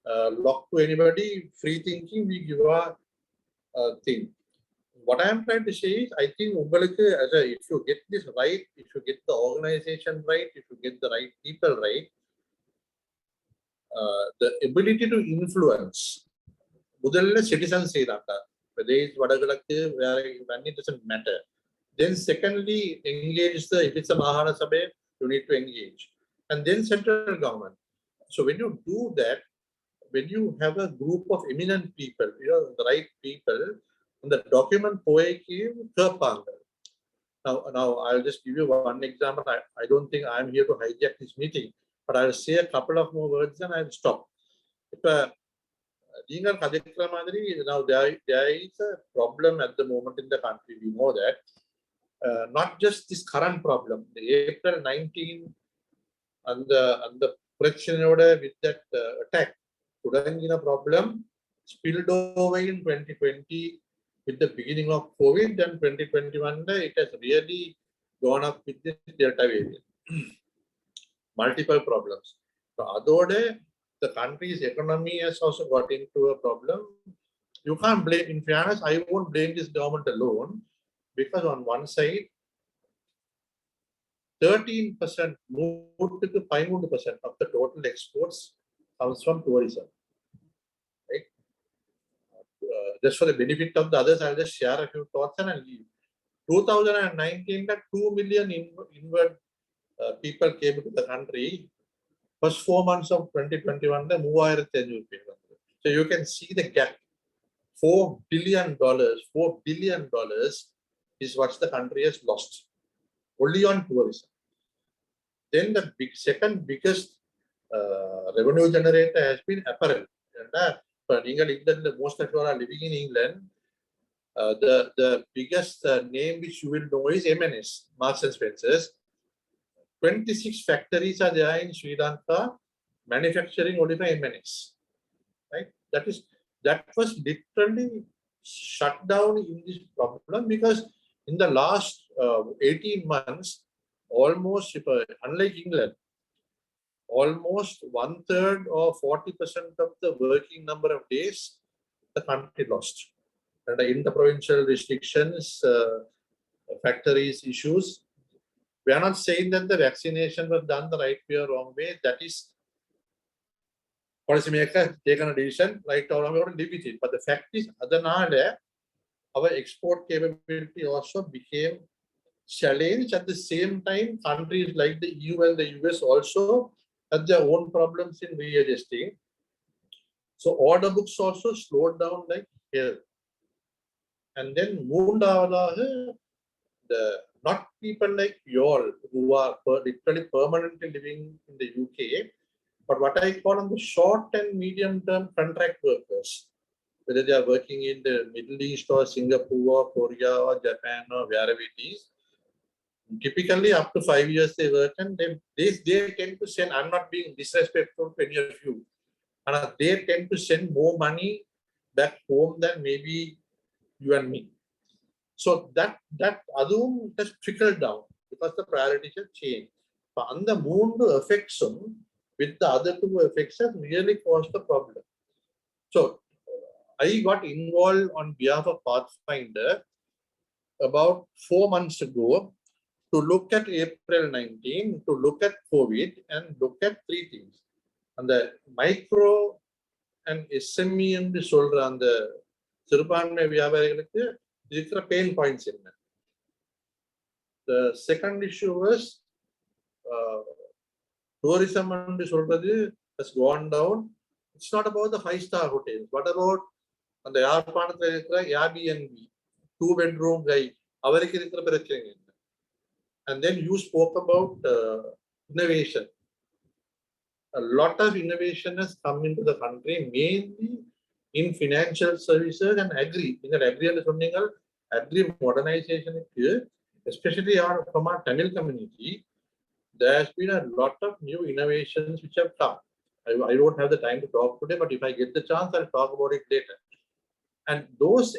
locked to anybody. Free thinking, we give our thing. What I am trying to say is, I think if you get this right, if you get the organization right, if you get the right people right, the ability to influence, citizens say that whether it's Vadagalakku, where it doesn't matter. Then secondly, engage if it's a Mahana Sabha, you need to engage. And then central government. So when you do that, when you have a group of eminent people, the right people, and the document Now I'll just give you one example. I don't think I'm here to hijack this meeting, but I'll say a couple of more words and I'll stop. Now there is a problem at the moment in the country. We know that. Not just this current problem, the April 19 and the Prachinoda with that attack, a problem spilled over in 2020 with the beginning of COVID, and 2021 it has really gone up with this Delta variant. Multiple problems. So Adode, the country's economy has also got into a problem. You can't blame, in fairness, I won't blame this government alone, because on one side, 13% moved to 5% of the total exports comes from tourism. Right? Just for the benefit of the others, I'll just share a few thoughts and I'll leave. 2019, 2 million inward people came to the country. First 4 months of 2021, so you can see the gap. $4 billion is what the country has lost only on tourism. Then the second biggest revenue generator has been apparel. Most of you are living in England. The biggest name which you will know is M&S, Marks and Spencer's. 26 factories are there in Sri Lanka manufacturing only for M&S. Right? That was literally shut down in this problem, because in the last 18 months, almost, unlike England, almost 1/3 or 40% of the working number of days the country lost. And the interprovincial restrictions, factories issues. We are not saying that the vaccination was done the right way or wrong way. That is policymaker taken a decision, right or wrong, we want to live with it. But the fact is, our export capability also became challenged. At the same time, countries like the EU and the US also had their own problems in readjusting. So order books also slowed down like hell. And then not people like you all who are literally permanently living in the UK, but what I call on the short and medium term contract workers, whether they are working in the Middle East or Singapore or Korea or Japan or wherever it is. Typically up to 5 years they work, and they tend to send, I'm not being disrespectful to any of you, and they tend to send more money back home than maybe you and me. So that adum has trickled down because the priorities have changed. But on the moon effects with the other two effects have really caused the problem. So I got involved on behalf of Pathfinder about 4 months ago to look at April 19, to look at COVID, and look at 3 things. And the micro and SME and the Sirupanme Vyavarigalukku, these are pain points in that. The second issue was tourism and has gone down. It's not about the 5-star hotels. What about the Airbnb, 2-bedroom guy? And then you spoke about innovation. A lot of innovation has come into the country, mainly in financial services and agri. Agri modernization, especially from our Tamil community, there has been a lot of new innovations which have come. I don't have the time to talk today, but if I get the chance, I'll talk about it later. And those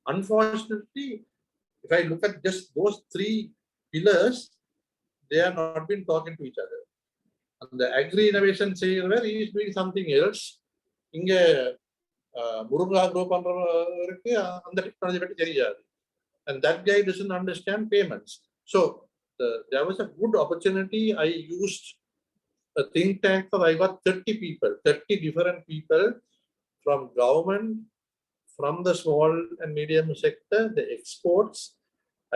unfortunately, if I look at just those 3 pillars, they are not been talking to each other. And the agri innovation where he is doing something else. Inge Murunga grow பண்றவருக்கு அந்த technology பத்தி தெரியாது. And that guy doesn't understand payments. So there was a good opportunity. I used a think tank of, I got 30 people, 30 different people from government, from the small and medium sector, the exports.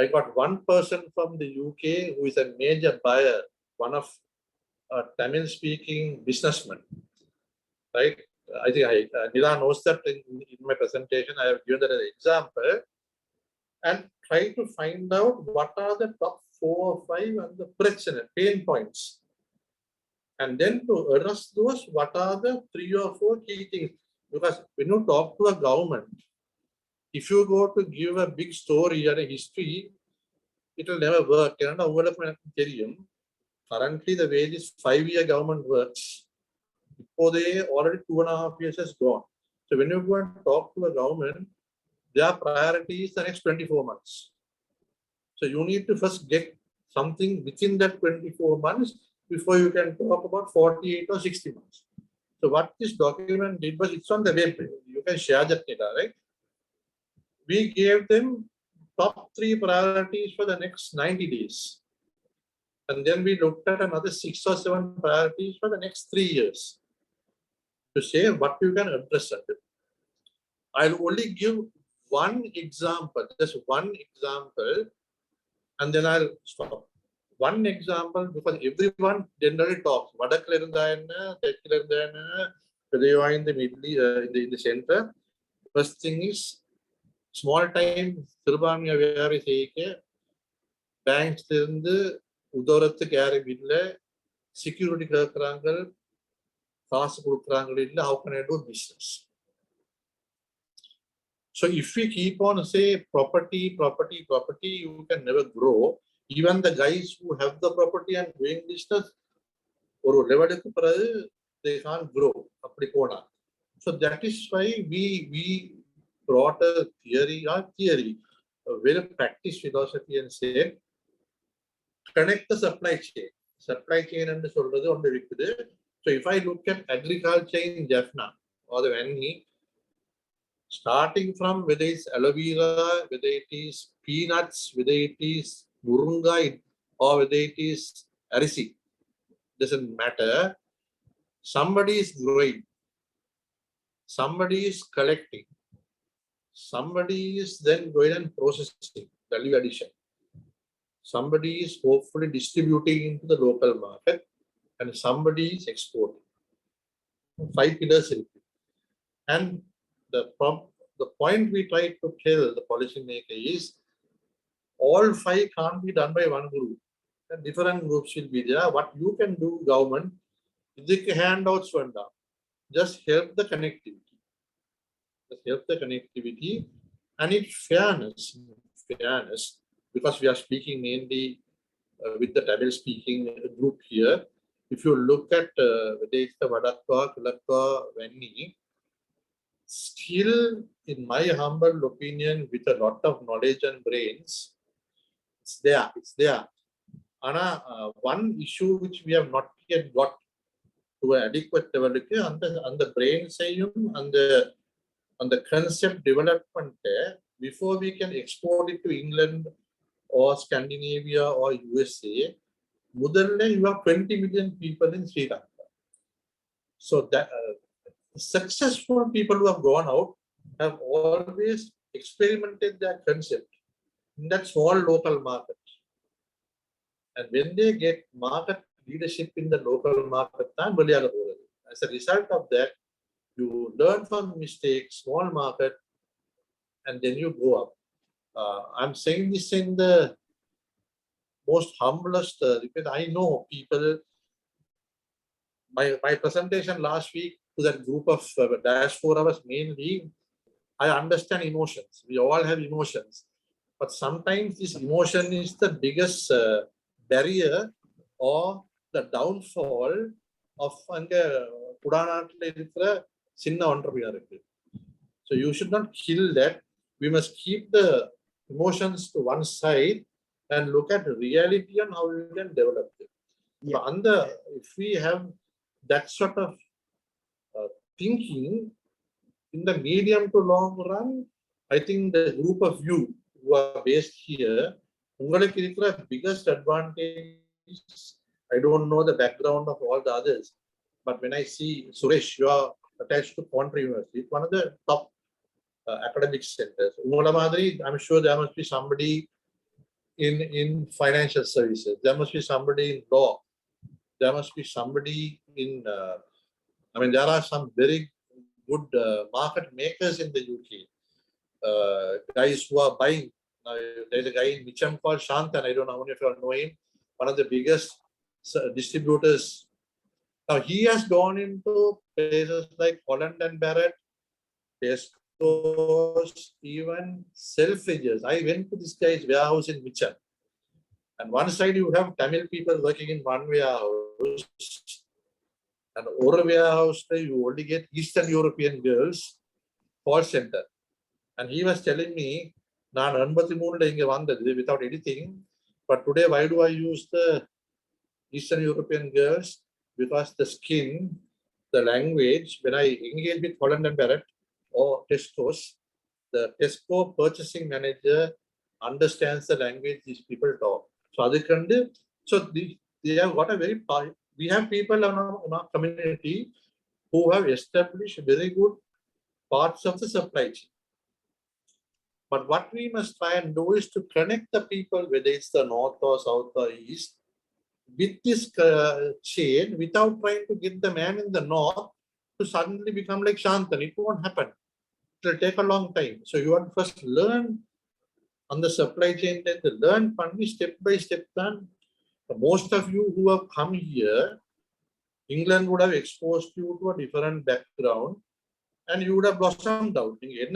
I got one person from the UK who is a major buyer, one of Tamil speaking businessmen, right? I think Nila knows that in my presentation, I have given that as an example, and try to find out what are the top 4 or 5 and the pain points. And then to address those, what are the 3 or 4 key things? Because when you talk to a government, if you go to give a big story or a history, it will never work. Currently, the way this 5-year government works, they already 2.5 years has gone. So when you go and talk to a government, their priority is the next 24 months. So you need to first get something within that 24 months before you can talk about 48 or 60 months. So what this document did was, it's on the web. You can share that data, right? We gave them top 3 priorities for the next 90 days. And then we looked at another 6 or 7 priorities for the next 3 years to say what you can address. I'll only give one example, just one example, and then I'll stop. One example, because everyone generally talks. Whether you are in the middle, in the center. First thing is, small time, banks உதவுறதுக்கு யாரும் இல்லை, security கேட்கறாங்க, காசு கொடுக்குறாங்க இல்லை, how can I do business? So if we keep on say property, you can never grow. Even the guys who have the property and doing business, ஒரு லெவலுக்கு பிறகு they can't grow. அப்படி போனா. So that is why we brought a theory, a very practice philosophy, and said, connect the supply chain. Supply chain and சொல்றது ஒன்று இருக்குது. So if I look at agriculture in Jaffna or the Vanni, starting from whether it's aloe vera, whether it is peanuts, whether it is murunga, or whether it is arisi, doesn't matter. Somebody is growing, somebody is collecting, somebody is then going and processing, value addition. Somebody is hopefully distributing into the local market, and somebody is exporting. 5 pillars. And the point we try to tell the policymaker is, all 5 can't be done by one group. And different groups will be there. What you can do, government, is the handouts went down. Just help the connectivity. Just help the connectivity, and it's fairness. Because we are speaking mainly with the Tamil speaking group here. If you look at whether it's the Vadakwa, Kulakwa, Venni, still, in my humble opinion, with a lot of knowledge and brains, it's there. Ana, one issue which we have not yet got to an adequate level, and the brain sayum and the concept development there, before we can export it to England or Scandinavia or USA, முதல்ல you have 20 million people in Sri Lanka. So that successful people who have gone out have always experimented that concept in that small local market. And when they get market leadership in the local market, as a result of that, You learn from mistakes, small market, and then you go up. I'm saying this in the most humblest, because I know people. My presentation last week to that group of diaspora was mainly, I understand emotions. We all have emotions. But sometimes this emotion is the biggest barrier or the downfall of entrepreneur. So you should not kill that. We must keep the emotions to one side and look at reality and how we can develop it. Yeah. So if we have that sort of thinking in the medium to long run, I think the group of you who are based here, the biggest advantage, I don't know the background of all the others, but when I see Suresh, you are attached to Contra University, it's one of the top academic centers. I'm sure there must be somebody in financial services, there must be somebody in law, there must be somebody in, there are some very good market makers in the UK. Guys who are buying. There's a guy in Micham called Shantan. I don't know if you all know him. One of the biggest distributors. Now he has gone into places like Holland and Barrett, Tesco's, even Selfridges. I went to this guy's warehouse in Micham. And one side you have Tamil people working in one warehouse. And over warehouse, you only get Eastern European girls, call center. And he was telling me, without anything, but today why do I use the Eastern European girls? Because the skin, the language, when I engage with Holland and Barrett or Tesco's, the Tesco purchasing manager understands the language these people talk. So they have got a very, we have people in our community who have established very good parts of the supply chain. But what we must try and do is to connect the people, whether it's the north or south or east, with this chain without trying to get the man in the north to suddenly become like Shantan. It won't happen. It will take a long time. So you have to first learn on the supply chain, then to learn step by step plan. Most of you who have come here, England would have exposed you to a different background. And you would have blossomed out. You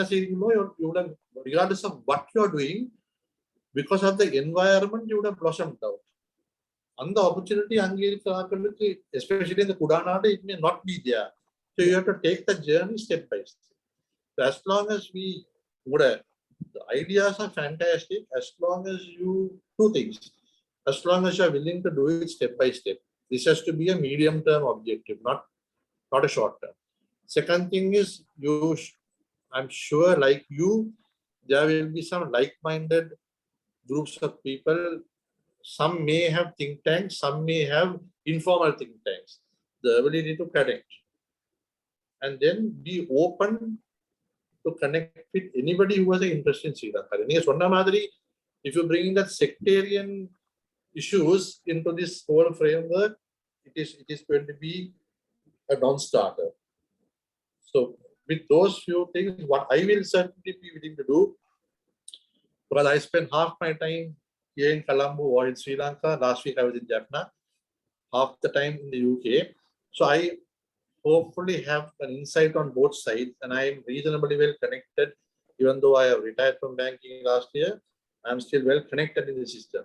would have, regardless of what you are doing, because of the environment, you would have blossomed out. And the opportunity, especially in the Kudanada, it may not be there. So you have to take the journey step by step. So as long as the ideas are fantastic, as long as you do things, as long as you are willing to do it step by step. This has to be a medium-term objective, not a short-term. Second thing is, I'm sure like you, there will be some like-minded groups of people. Some may have think tanks, some may have informal think tanks. The ability to connect. And then be open to connect with anybody who has an interest in Sri Lanka. If you bring in that sectarian issues into this whole framework, it is going to be a non-starter. So with those few things, what I will certainly be willing to do, because I spent half my time here in Colombo or in Sri Lanka. Last week I was in Jaffna, half the time in the UK. So I hopefully have an insight on both sides, and I am reasonably well connected. Even though I have retired from banking last year, I'm still well connected in the system.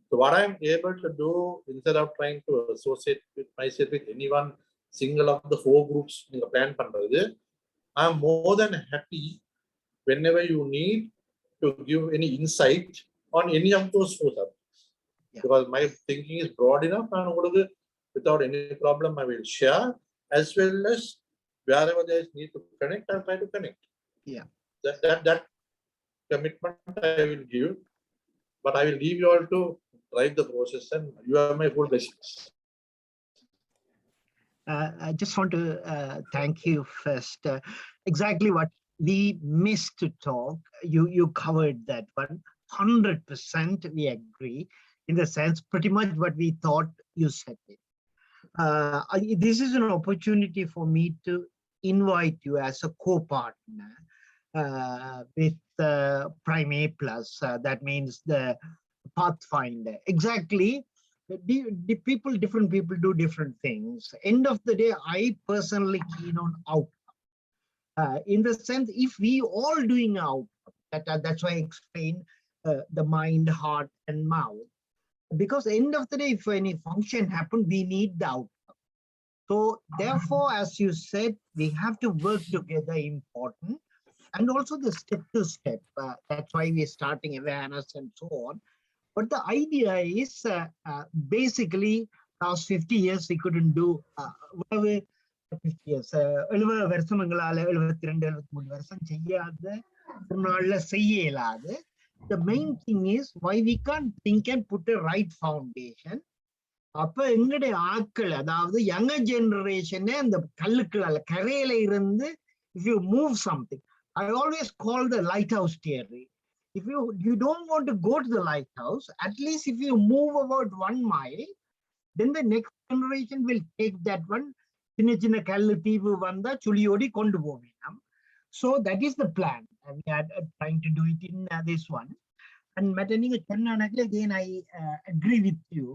So what I'm able to do, instead of trying to associate with myself with anyone single of the four groups in the plan, I'm more than happy whenever you need to give any insight on any of those four subjects. Yeah. Because my thinking is broad enough, and without any problem, I will share, as well as wherever there is need to connect, I'll try to connect. Yeah. That commitment I will give, but I will leave you all to drive the process, and you have my full blessings. I just want to thank you first. Exactly what we missed to talk, you covered that one. 100% we agree, in the sense pretty much what we thought you said it. This is an opportunity for me to invite you as a co-partner with Prime A Plus. That means the Pathfinder. Exactly. Different people do different things. End of the day, I personally keen on outcome. In the sense, if we all doing outcome, that's why I explain the mind, heart, and mouth. Because end of the day, if any function happen, we need the outcome. So therefore, as you said, we have to work together, important, and also the step to step. That's why we're starting awareness and so on. But the idea is basically last 50 years we couldn't do 50 years. 70 வருஷங்களால 72 73 வருஷம் செய்யாத ஒரு நாள்ல செய்யலாது. The main thing is why we can't think and put a right foundation. அப்ப எங்களுடைய ஆட்கள், அதாவது younger generation, அந்த கல்லுக்குள்ள கரையில இருந்து if you move something, I always call the lighthouse theory. If you don't want to go to the lighthouse, at least if you move about 1 mile, then the next generation will take that one. சின்ன சின்ன கல்லு தீவு வந்தா சுழியோடி கொண்டு போவேன். So that is the plan. We are trying to do it in this one. And நீங்க சொன்னானே, again I agree with you.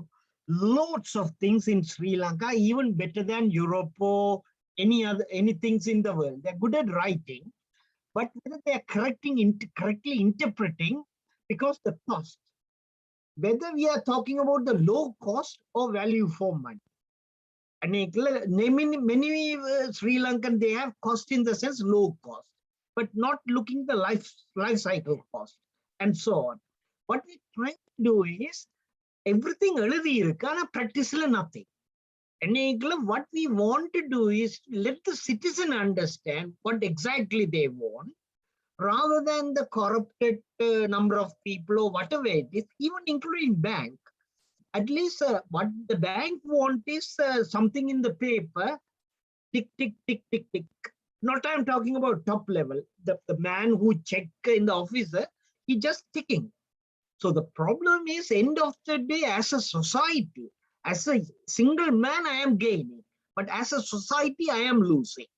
Lots of things in Sri Lanka, even better than Europe or any things in the world. They're good at writing. But whether they are correctly interpreting, because the cost, whether we are talking about the low cost or value for money. And many Sri Lankan, they have cost in the sense low cost, but not looking the life cycle cost and so on. What we try to do is everything எழுதி இருக்கு, ஆனா practice-ல nothing. And what we want to do is let the citizen understand what exactly they want, rather than the corrupted number of people or whatever it is, even including bank. At least what the bank want is something in the paper, tick, tick, tick, tick, tick. Not I'm talking about top level. The man who check in the officer, he just ticking. So the problem is, end of the day, as a society, as a single man, I am gaining, but as a society, I am losing.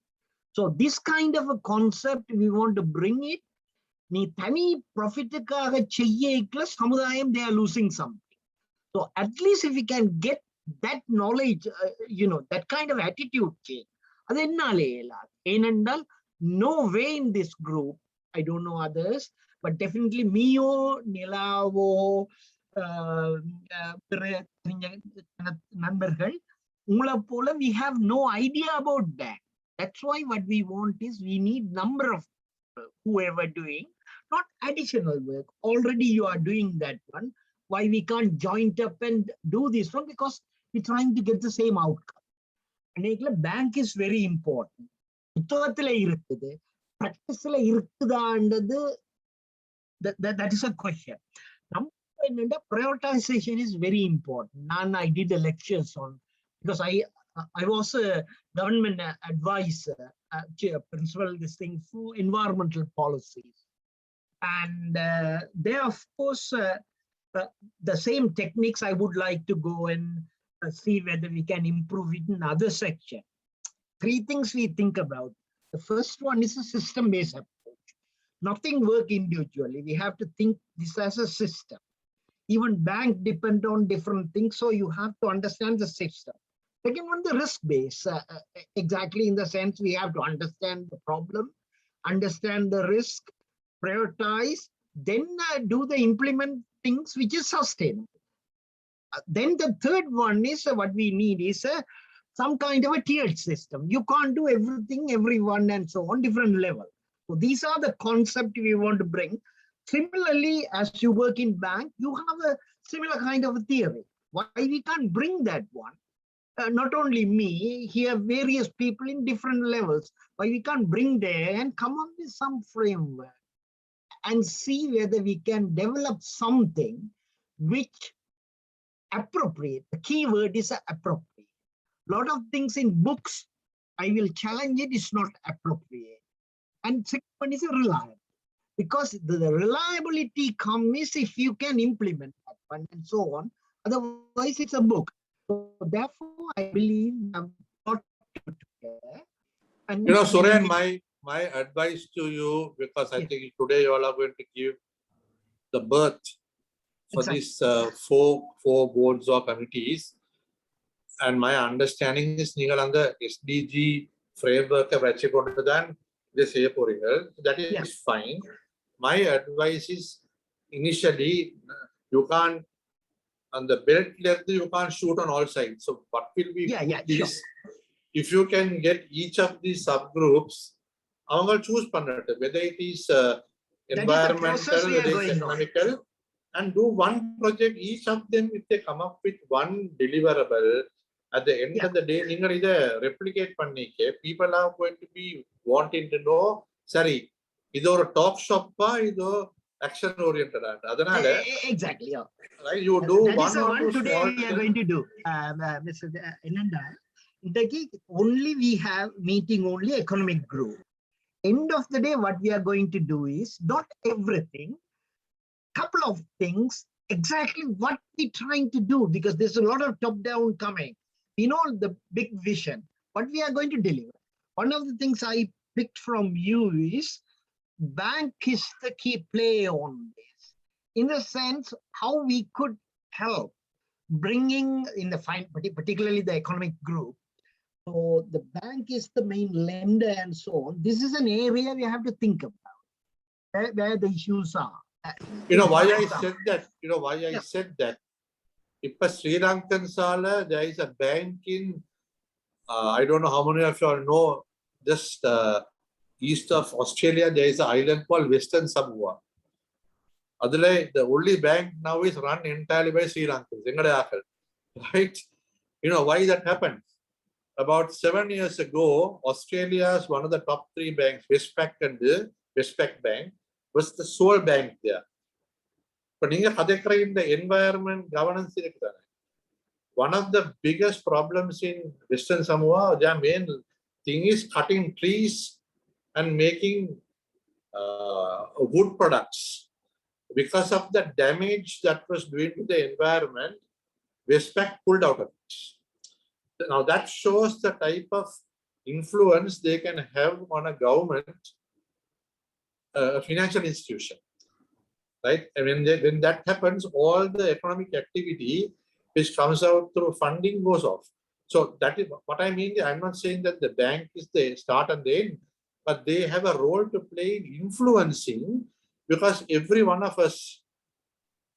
So this kind of a concept, we want to bring it. நீ தனி ப்ராஃபிட்டுக்காக செய்யல சமுதாயம், they are losing something. So at least if we can get that knowledge, that kind of attitude change, அது என்னாலே இயலாது. ஏனென்றால் no way in this group, I don't know others, but definitely மீயோ நிலாவோ நண்பர்கள் உங்களை போல we have no idea about that. That's why what we want is we need number of whoever doing, not additional work. Already you are doing that one. Why we can't join up and do this one? Because we're trying to get the same outcome. And bank is very important. That is a question. Prioritization is very important. I did the lectures on, because I was a government advisor, principal this thing for environmental policies. And there, of course, the same techniques I would like to go and see whether we can improve it in other section. 3 things we think about. The first one is a system-based approach. Nothing work individually. We have to think this as a system. Even bank depend on different things, so you have to understand the system. Second one, the risk base. Exactly in the sense we have to understand the problem, understand the risk, prioritize, then do the implement things which is sustainable. Then the third one is what we need is some kind of a tiered system. You can't do everything, everyone, and so on, different level. So these are the concept we want to bring. Similarly, as you work in bank, you have a similar kind of a theory. Why we can't bring that one? Not only me, here various people in different levels. Why we can't bring there and come up with some framework and see whether we can develop something which appropriate. The key word is appropriate. A lot of things in books, I will challenge it, is not appropriate. And second one is reliable. Because the reliability comes if you can implement that one and so on. Otherwise, it's a book. So therefore, I believe I've got together And You know, Suren, my advice to you, because I think today you all are going to give the birth for these four boards or committees. And my understanding is the SDG framework than that is fine. My advice is initially you can't on the belt length you can't shoot on all sides. So what will be is if you can get each of these subgroups, I will choose whether it is environmental, whether it is economical, and do one project. Each of them, if they come up with one deliverable, at the end of the day, replicate people are going to be wanting to know, sorry, is a talk shop or is action oriented? Exactly. Right, you do that one is the or one two today small we are going to do, Mr. Inanda. Only we have meeting only economic group. End of the day, what we are going to do is not everything, couple of things, exactly what we're trying to do, because there's a lot of top-down coming. We know the big vision, what we are going to deliver. One of the things I picked from you is bank is the key player on this, in the sense how we could help bringing in the particularly the economic group. So the bank is the main lender and so on. This is an area we have to think about where the issues are. You know why I said that? You know why I said that? If a Sri Lankan Sala, there is a bank in, I don't know how many of you all know, just east of Australia, there is an island called Western Samoa. The only bank now is run entirely by Sri Lankans. Right? You know why that happened? About 7 years ago, Australia's one of the top 3 banks, Westpac Bank, was the sole bank there. But in the environment governance, one of the biggest problems in Western Samoa, their main thing is cutting trees and making wood products. Because of the damage that was doing to the environment, Westpac pulled out of it. Now that shows the type of influence they can have on a government, a financial institution, right? And when that happens, all the economic activity which comes out through funding goes off. So that is what I mean. I'm not saying that the bank is the start and the end, but they have a role to play in influencing, because every one of us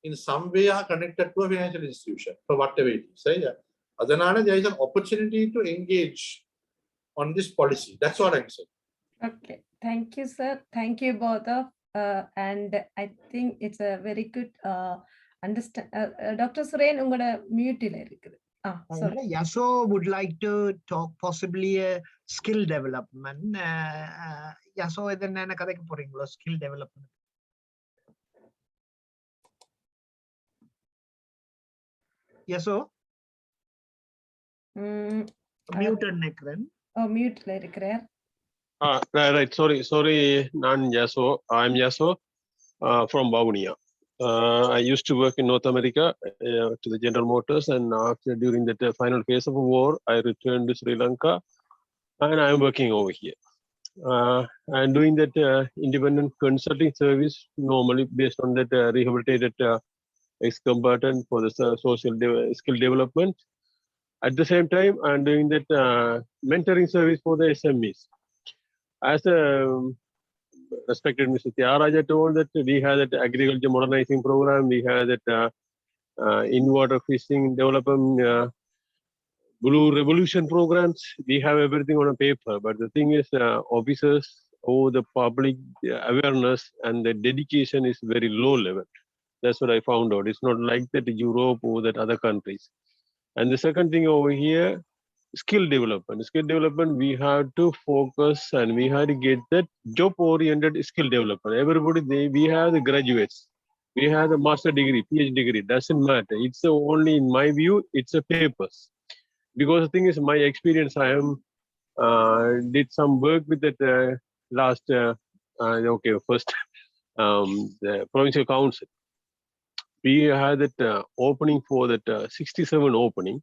in some way are connected to a financial institution, for whatever it is. Right? There is an opportunity to engage on this policy. That's what I'm saying. Okay, thank you, sir. Thank you both of, and I think it's a very good understand. Dr. Suren, ungoda mute ila irukku. Yaso would like to talk possibly a skill development. Yaso idan enna kadakku poringalo skill development. Yaso mute nekren. Mute la irukren. Right. Sorry. Nan Yaso. I'm Yaso from Bavuniya. I used to work in North America to the General Motors, and after during the final phase of the war, I returned to Sri Lanka, and I'm working over here. I'm doing that independent consulting service, normally based on that rehabilitated ex-combatant for the social skill development. At the same time, I'm doing that mentoring service for the SMEs. As respected Mr. Tyaraja told that we have that agriculture modernizing program, we have that in-water fishing development, blue revolution programs. We have everything on a paper, but the thing is, officers or the public awareness and the dedication is very low level. That's what I found out. It's not like that Europe or that other countries. And the second thing over here, skill development. Skill development, we have to focus and we have to get that job-oriented skill development. Everybody, we have the graduates. We have the master degree, PhD degree. Doesn't matter. It's only, in my view, it's a papers. Because the thing is, my experience, I am did some work with that last, first the provincial council. We had that opening for that 67 opening.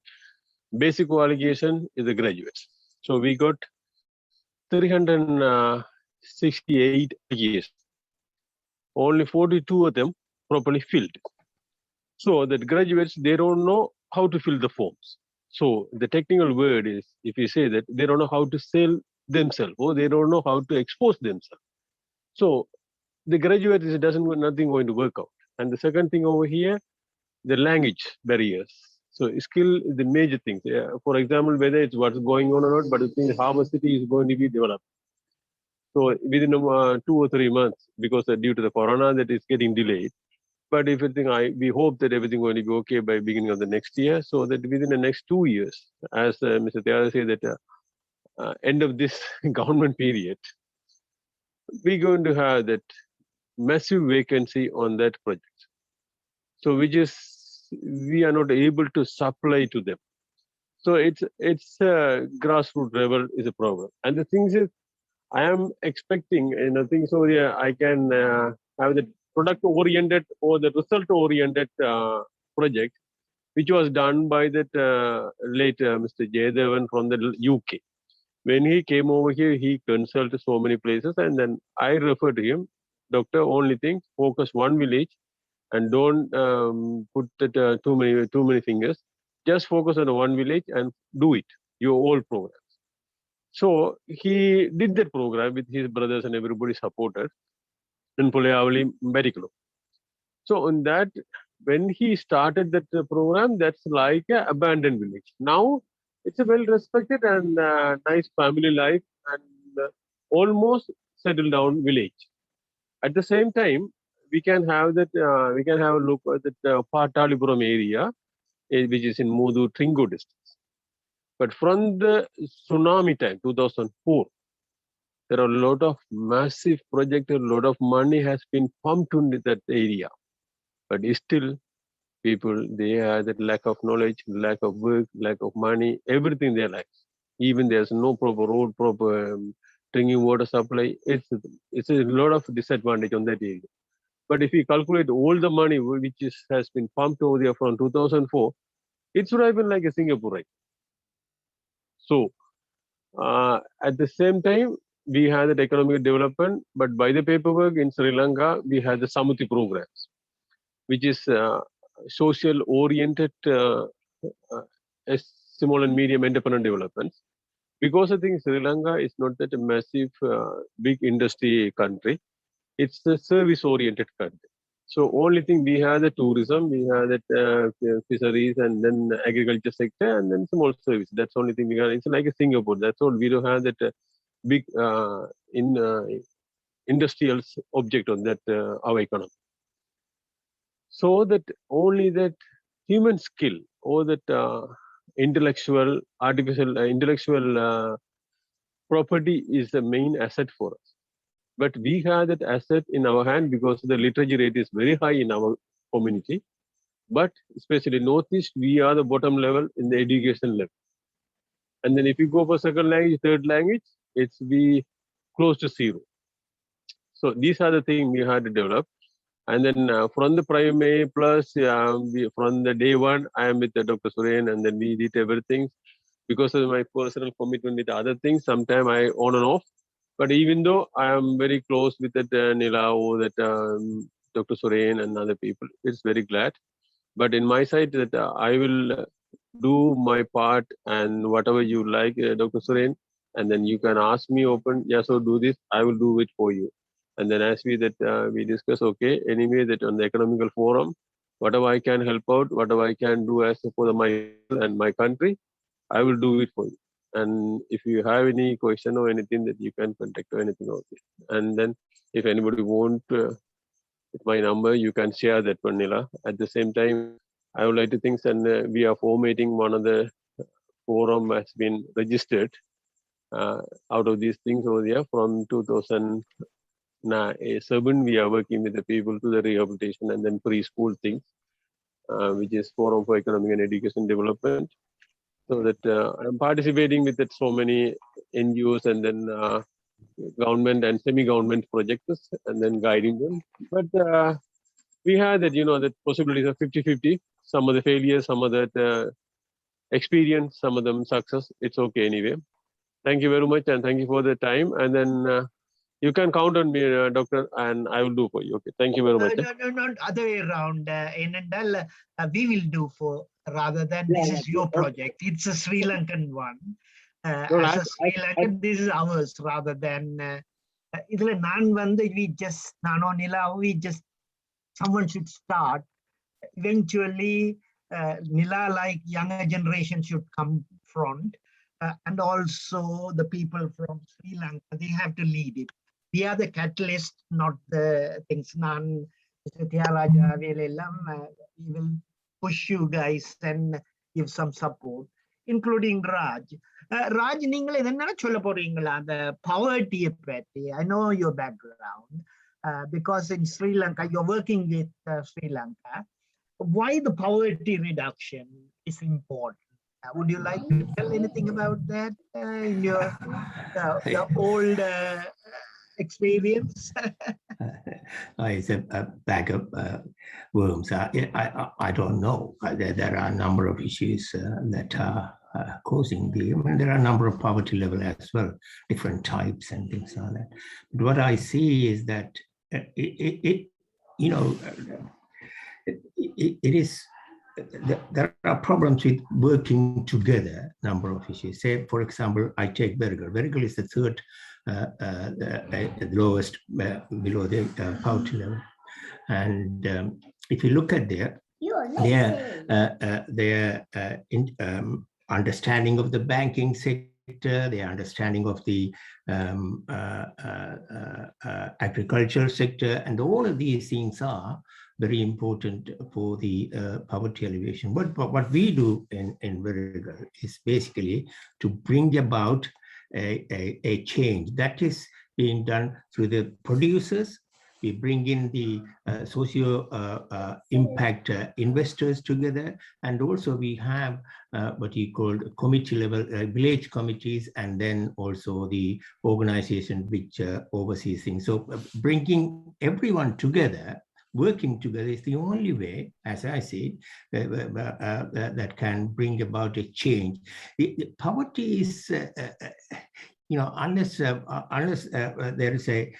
Basic qualification is the graduates. So we got 368 years. Only 42 of them properly filled. So that graduates, they don't know how to fill the forms. So the technical word is, if you say that, they don't know how to sell themselves, or they don't know how to expose themselves. So the graduate is nothing going to work out. And the second thing over here, the language barriers. So skill is the major thing. For example, whether it's what's going on or not, but the thing is Harbour City is going to be developed. So within 2 or 3 months, because due to the corona, that is getting delayed. But if we hope that everything going to be okay by beginning of the next year, so that within the next 2 years, as Mr. Tyagi said, that end of this government period, we're going to have that massive vacancy on that project. So we are not able to supply to them. So it's grassroots level is a problem. And the thing is, I am expecting, things over here, I can have the product-oriented or the result-oriented project, which was done by that late Mr. Jaydevan from the UK. When he came over here, he consulted so many places, and then I referred to him, doctor, only thing, focus one village, and don't put it, too many fingers. Just focus on one village and do it, your whole program. So he did that program with his brothers and everybody supported in Pulayavali, Barikulu. So on that, when he started that program, that's like an abandoned village. Now it's a well-respected and nice family life and almost settled down village. At the same time, we can have that. We can have a look at that Patalipuram area, which is in Mudu Tringu district. But from the tsunami time, 2004, there are a lot of massive projects, a lot of money has been pumped into that area. But still, people, they have that lack of knowledge, lack of work, lack of money, everything they lack. Even there's no proper road, proper drinking water supply. It's a lot of disadvantage on that area. But if we calculate all the money which has been pumped over there from 2004, it should have been like a Singapore, right? So at the same time, we had that economic development, but by the paperwork in Sri Lanka, we had the Samuti programs, which is social-oriented small and medium entrepreneur developments. Because I think Sri Lanka is not that a massive, big industry country. It's a service-oriented country. So only thing we have the tourism, we have that fisheries, and then agriculture sector, and then small service. That's the only thing we have. It's like a Singapore. That's all. We don't have that big industrial object on that our economy. So that only that human skill or that intellectual property is the main asset for us. But we have that asset in our hand because the literacy rate is very high in our community. But especially Northeast, we are the bottom level in the education level. And then if you go for second language, third language, it's be close to zero. So these are the things we had to develop. And then from the primary plus, from the day one, I am with Dr. Suren, and then we did everything. Because of my personal commitment with other things, sometimes I on and off. But even though I am very close with that Nila or that Dr. Suren and other people, it's very glad. But in my side, that I will do my part, and whatever you like, Dr. Suren, and then you can ask me open, yes, so do this, I will do it for you. And then as we discuss, okay, anyway, that on the economical forum, whatever I can help out, whatever I can do as for my and my country, I will do it for you. And if you have any question or anything, that you can contact or anything of it. And then if anybody want my number, you can share that one, Nila. At the same time, I would like to think, and we are formatting one of the forum has been registered out of these things over there from 2007. We are working with the people to the rehabilitation and then preschool things, which is Forum for Economic and Education Development. So that I'm participating with that so many NGOs and then government and semi-government projects and then guiding them. But we have that, that possibilities of 50-50. Some of the failures, some of that experience, some of them success. It's okay anyway. Thank you very much, and thank you for the time. And then you can count on me, doctor, and I will do for you. Okay, thank you very much. No, not other way around. We will do for, rather than this is your project. It's a Sri Lankan one. As a Sri Lankan, this is ours rather than. We just someone should start. Eventually, Nila, like younger generation, should come front, and also the people from Sri Lanka, they have to lead it. We are the catalyst, not the things. We will push you guys and give some support, including Raj. Raj, the poverty, I know your background, because in Sri Lanka, you're working with Sri Lanka. Why the poverty reduction is important? Would you like to tell anything about that in your the old experience? It's a bag of worms. I don't know. There are a number of issues that are causing there are a number of poverty level as well, different types and things like that. But what I see is that it is, there are problems with working together, number of issues. Say, for example, I take Berger. Berger is the third the lowest below the poverty level. And if you look at their understanding of the banking sector, their understanding of the agricultural sector, and all of these things are very important for the poverty alleviation. What we do in Verigal is basically to bring about a change that is being done through the producers. We bring in the socio impact investors together, and also we have what you call committee level village committees, and then also the organization which oversees things. So bringing everyone together, working together is the only way, as I see, that can bring about a change. Poverty is, unless there is an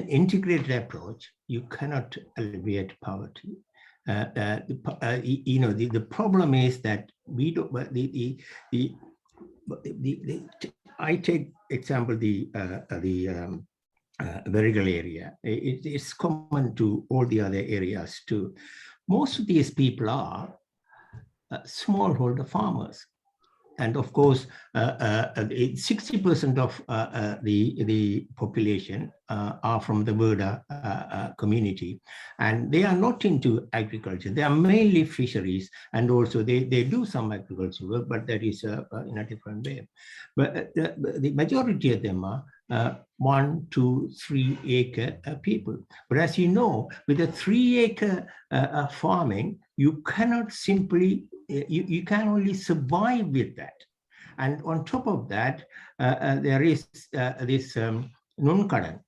integrated approach, you cannot alleviate poverty. The problem is that we don't. I take example the Verigal area. It's common to all the other areas too. Most of these people are smallholder farmers. And of course, 60% of the population are from the Verda community, and they are not into agriculture. They are mainly fisheries, and also they do some agriculture work, but that is in a different way. But the majority of them are 1, 2, 3 acre people. But as you know, with a 3 acre farming, you cannot simply, you can only survive with that. And on top of that, there is this non-current,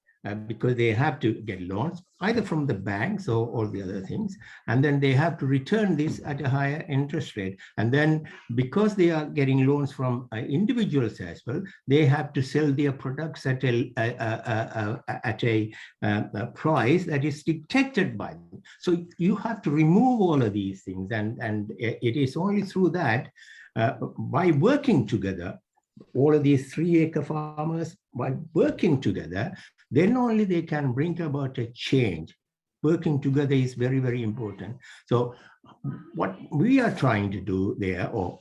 because they have to get loans either from the banks or all the other things, and then they have to return this at a higher interest rate. And then because they are getting loans from individuals as well, they have to sell their products at a price that is dictated by them. So you have to remove all of these things, and it is only through that, by working together, all of these 3 acre farmers, by working together, then only they can bring about a change. Working together is very, very important. So what we are trying to do there, or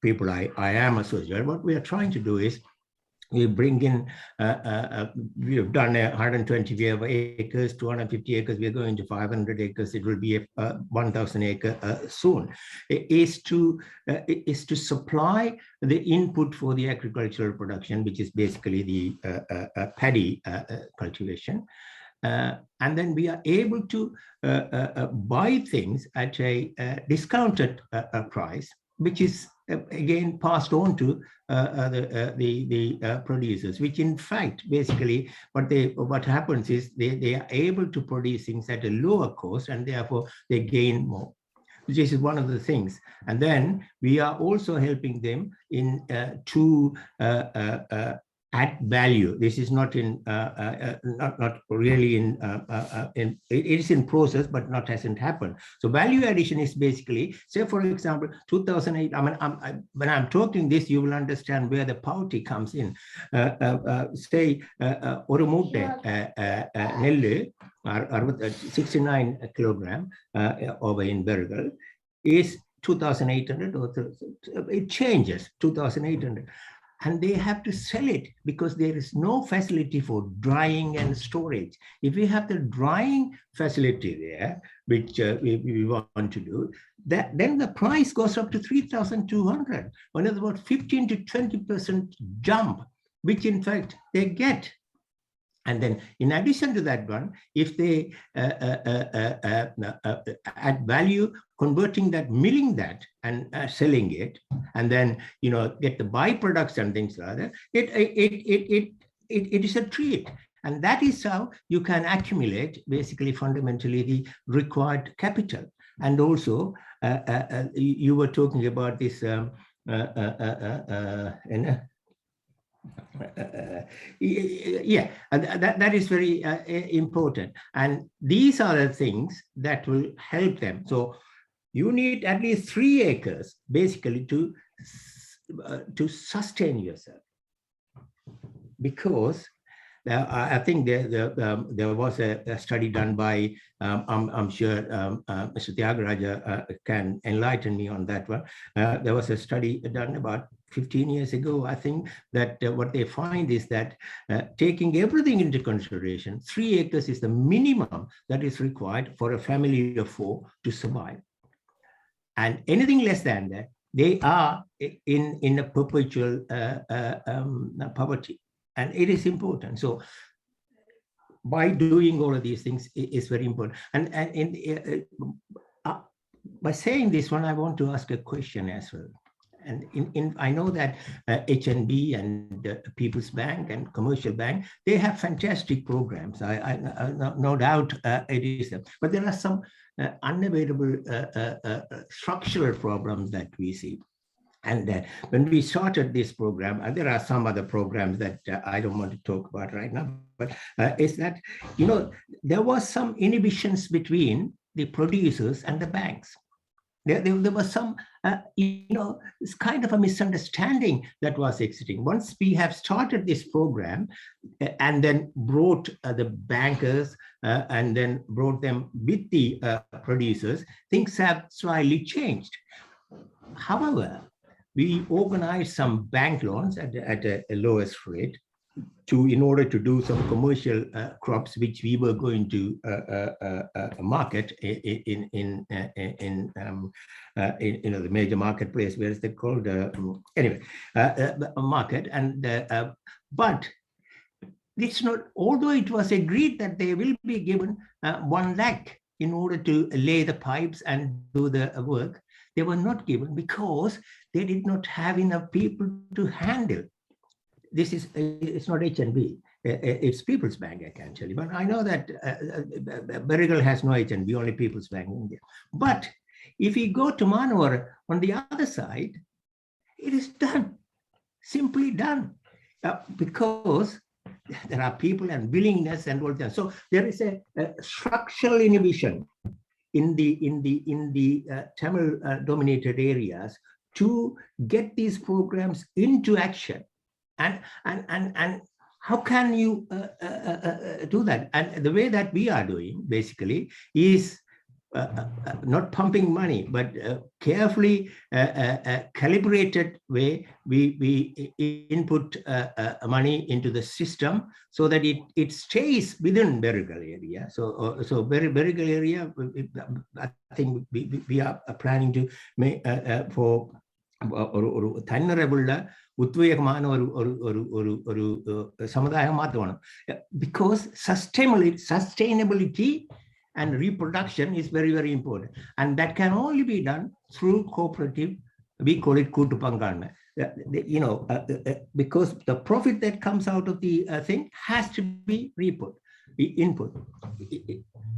people I am associated, what we are trying to do is we bring in, we have done 120 acres, 250 acres, we are going to 500 acres, it will be a 1,000 acre soon, is to supply the input for the agricultural production, which is basically the paddy cultivation. And then we are able to buy things at a discounted price, which is again passed on to the producers, which in fact, basically what happens is they are able to produce things at a lower cost, and therefore they gain more. which is one of the things. And then we are also helping them in to add value. This is not in not really in it is in process, but not hasn't happened. So value addition is basically, say for example, 2008. I mean, when I'm talking this, you will understand where the poverty comes in. Say ஒரு மூட்டை நெல்லு 69 kilogram over in Bergal is 2,800, or it changes 2,800. And they have to sell it because there is no facility for drying and storage. If we have the drying facility there, which we want to do, then the price goes up to 3,200. In other words, 15 to 20% jump, which in fact they get. And then in addition to that one, if they add value, converting that, milling that and selling it, and then, you know, get the byproducts and things like that, it is a treat. And that is how you can accumulate basically fundamentally the required capital. And also you were talking about this yeah, that is very important. And these are the things that will help them. So you need at least 3 acres basically to sustain yourself, because I think there was a study done by, I'm sure Mr. Tyagaraja can enlighten me on that one. There was a study done about 15 years ago, I think, that what they find is that taking everything into consideration, 3 acres is the minimum that is required for a family of 4 to survive. And anything less than that, they are in a perpetual poverty. And it is important. So by doing all of these things is very important. And by saying this one, I want to ask a question as well. And I know that HNB and People's Bank and Commercial Bank, they have fantastic programs. I no doubt it is them. But there are some unavoidable structural problems that we see. And when we started this program, and there are some other programs that I don't want to talk about right now, but is that, you know, there was some inhibitions between the producers and the banks. There was some, you know, it's kind of a misunderstanding that was existing. Once we have started this program and then brought the bankers and then brought them with the producers, things have slightly changed. However, we organized some bank loans at a lowest rate in order to do some commercial crops, which we were going to market in the major marketplace, where is it called? Anyway, a market. And but it's not. Although it was agreed that they will be given 1 lakh in order to lay the pipes and do the work, they were not given because they did not have enough people to handle. This is, it's not HNB, it's People's Bank, I can tell you. But I know that Berrigal has no HNB, only People's Bank in India. But if we go to Manor on the other side, it is done, simply done, because there are people and willingness and all that. So there is a structural inhibition in the Tamil dominated areas to get these programs into action. And how can you do that? And the way that we are doing basically is not pumping money, but carefully calibrated way we input money into the system so that it stays within Berrigal area. So Berrigal area, I think we are planning to make for vulnerable because sustainability and reproduction is very, very important. And that can only be done through cooperative, we call it Kutu Pangalma. You know, because the profit that comes out of the thing has to be input.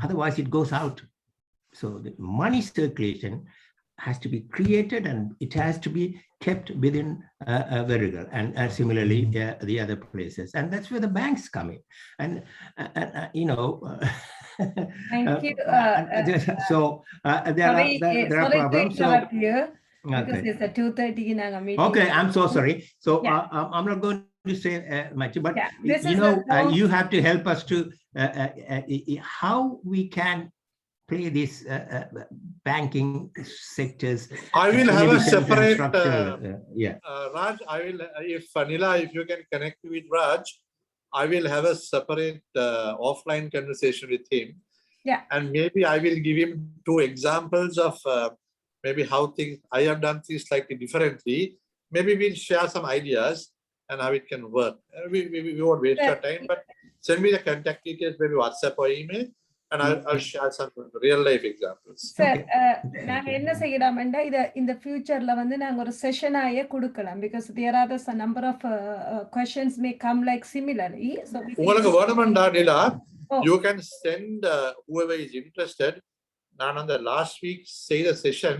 Otherwise it goes out. So the money circulation has to be created and it has to be kept within Verigal, and similarly the other places, and that's where the banks come in, and you know. Thank you. So there are sorry problems. To interrupt you, because okay. it's a 2:30 meeting. Okay, I'm so sorry. So Yeah. I'm not going to say much, but this you is know, you have to help us to how we can play these banking sectors. I will have a inefficient and separate, structural, yeah. Raj, I will, if Anila, if you can connect with Raj, I will have a separate offline conversation with him. Yeah. And maybe I will give him 2 examples of maybe how things, I have done things slightly differently. Maybe we'll share some ideas and how it can work. We won't waste your time, but send me the contact details, maybe WhatsApp or email, and I'll share some real life examples. Sir, நாங்க என்ன செய்யலாம்னா இந்த ஃபியூச்சர்ல வந்து நாங்க ஒரு செஷனாயே கொடுக்கலாம், because there are a number of questions may come like similarly. So உங்களுக்கு வேணும்டா நிலா, you can send whoever is interested. நான் அந்த last week செய்த session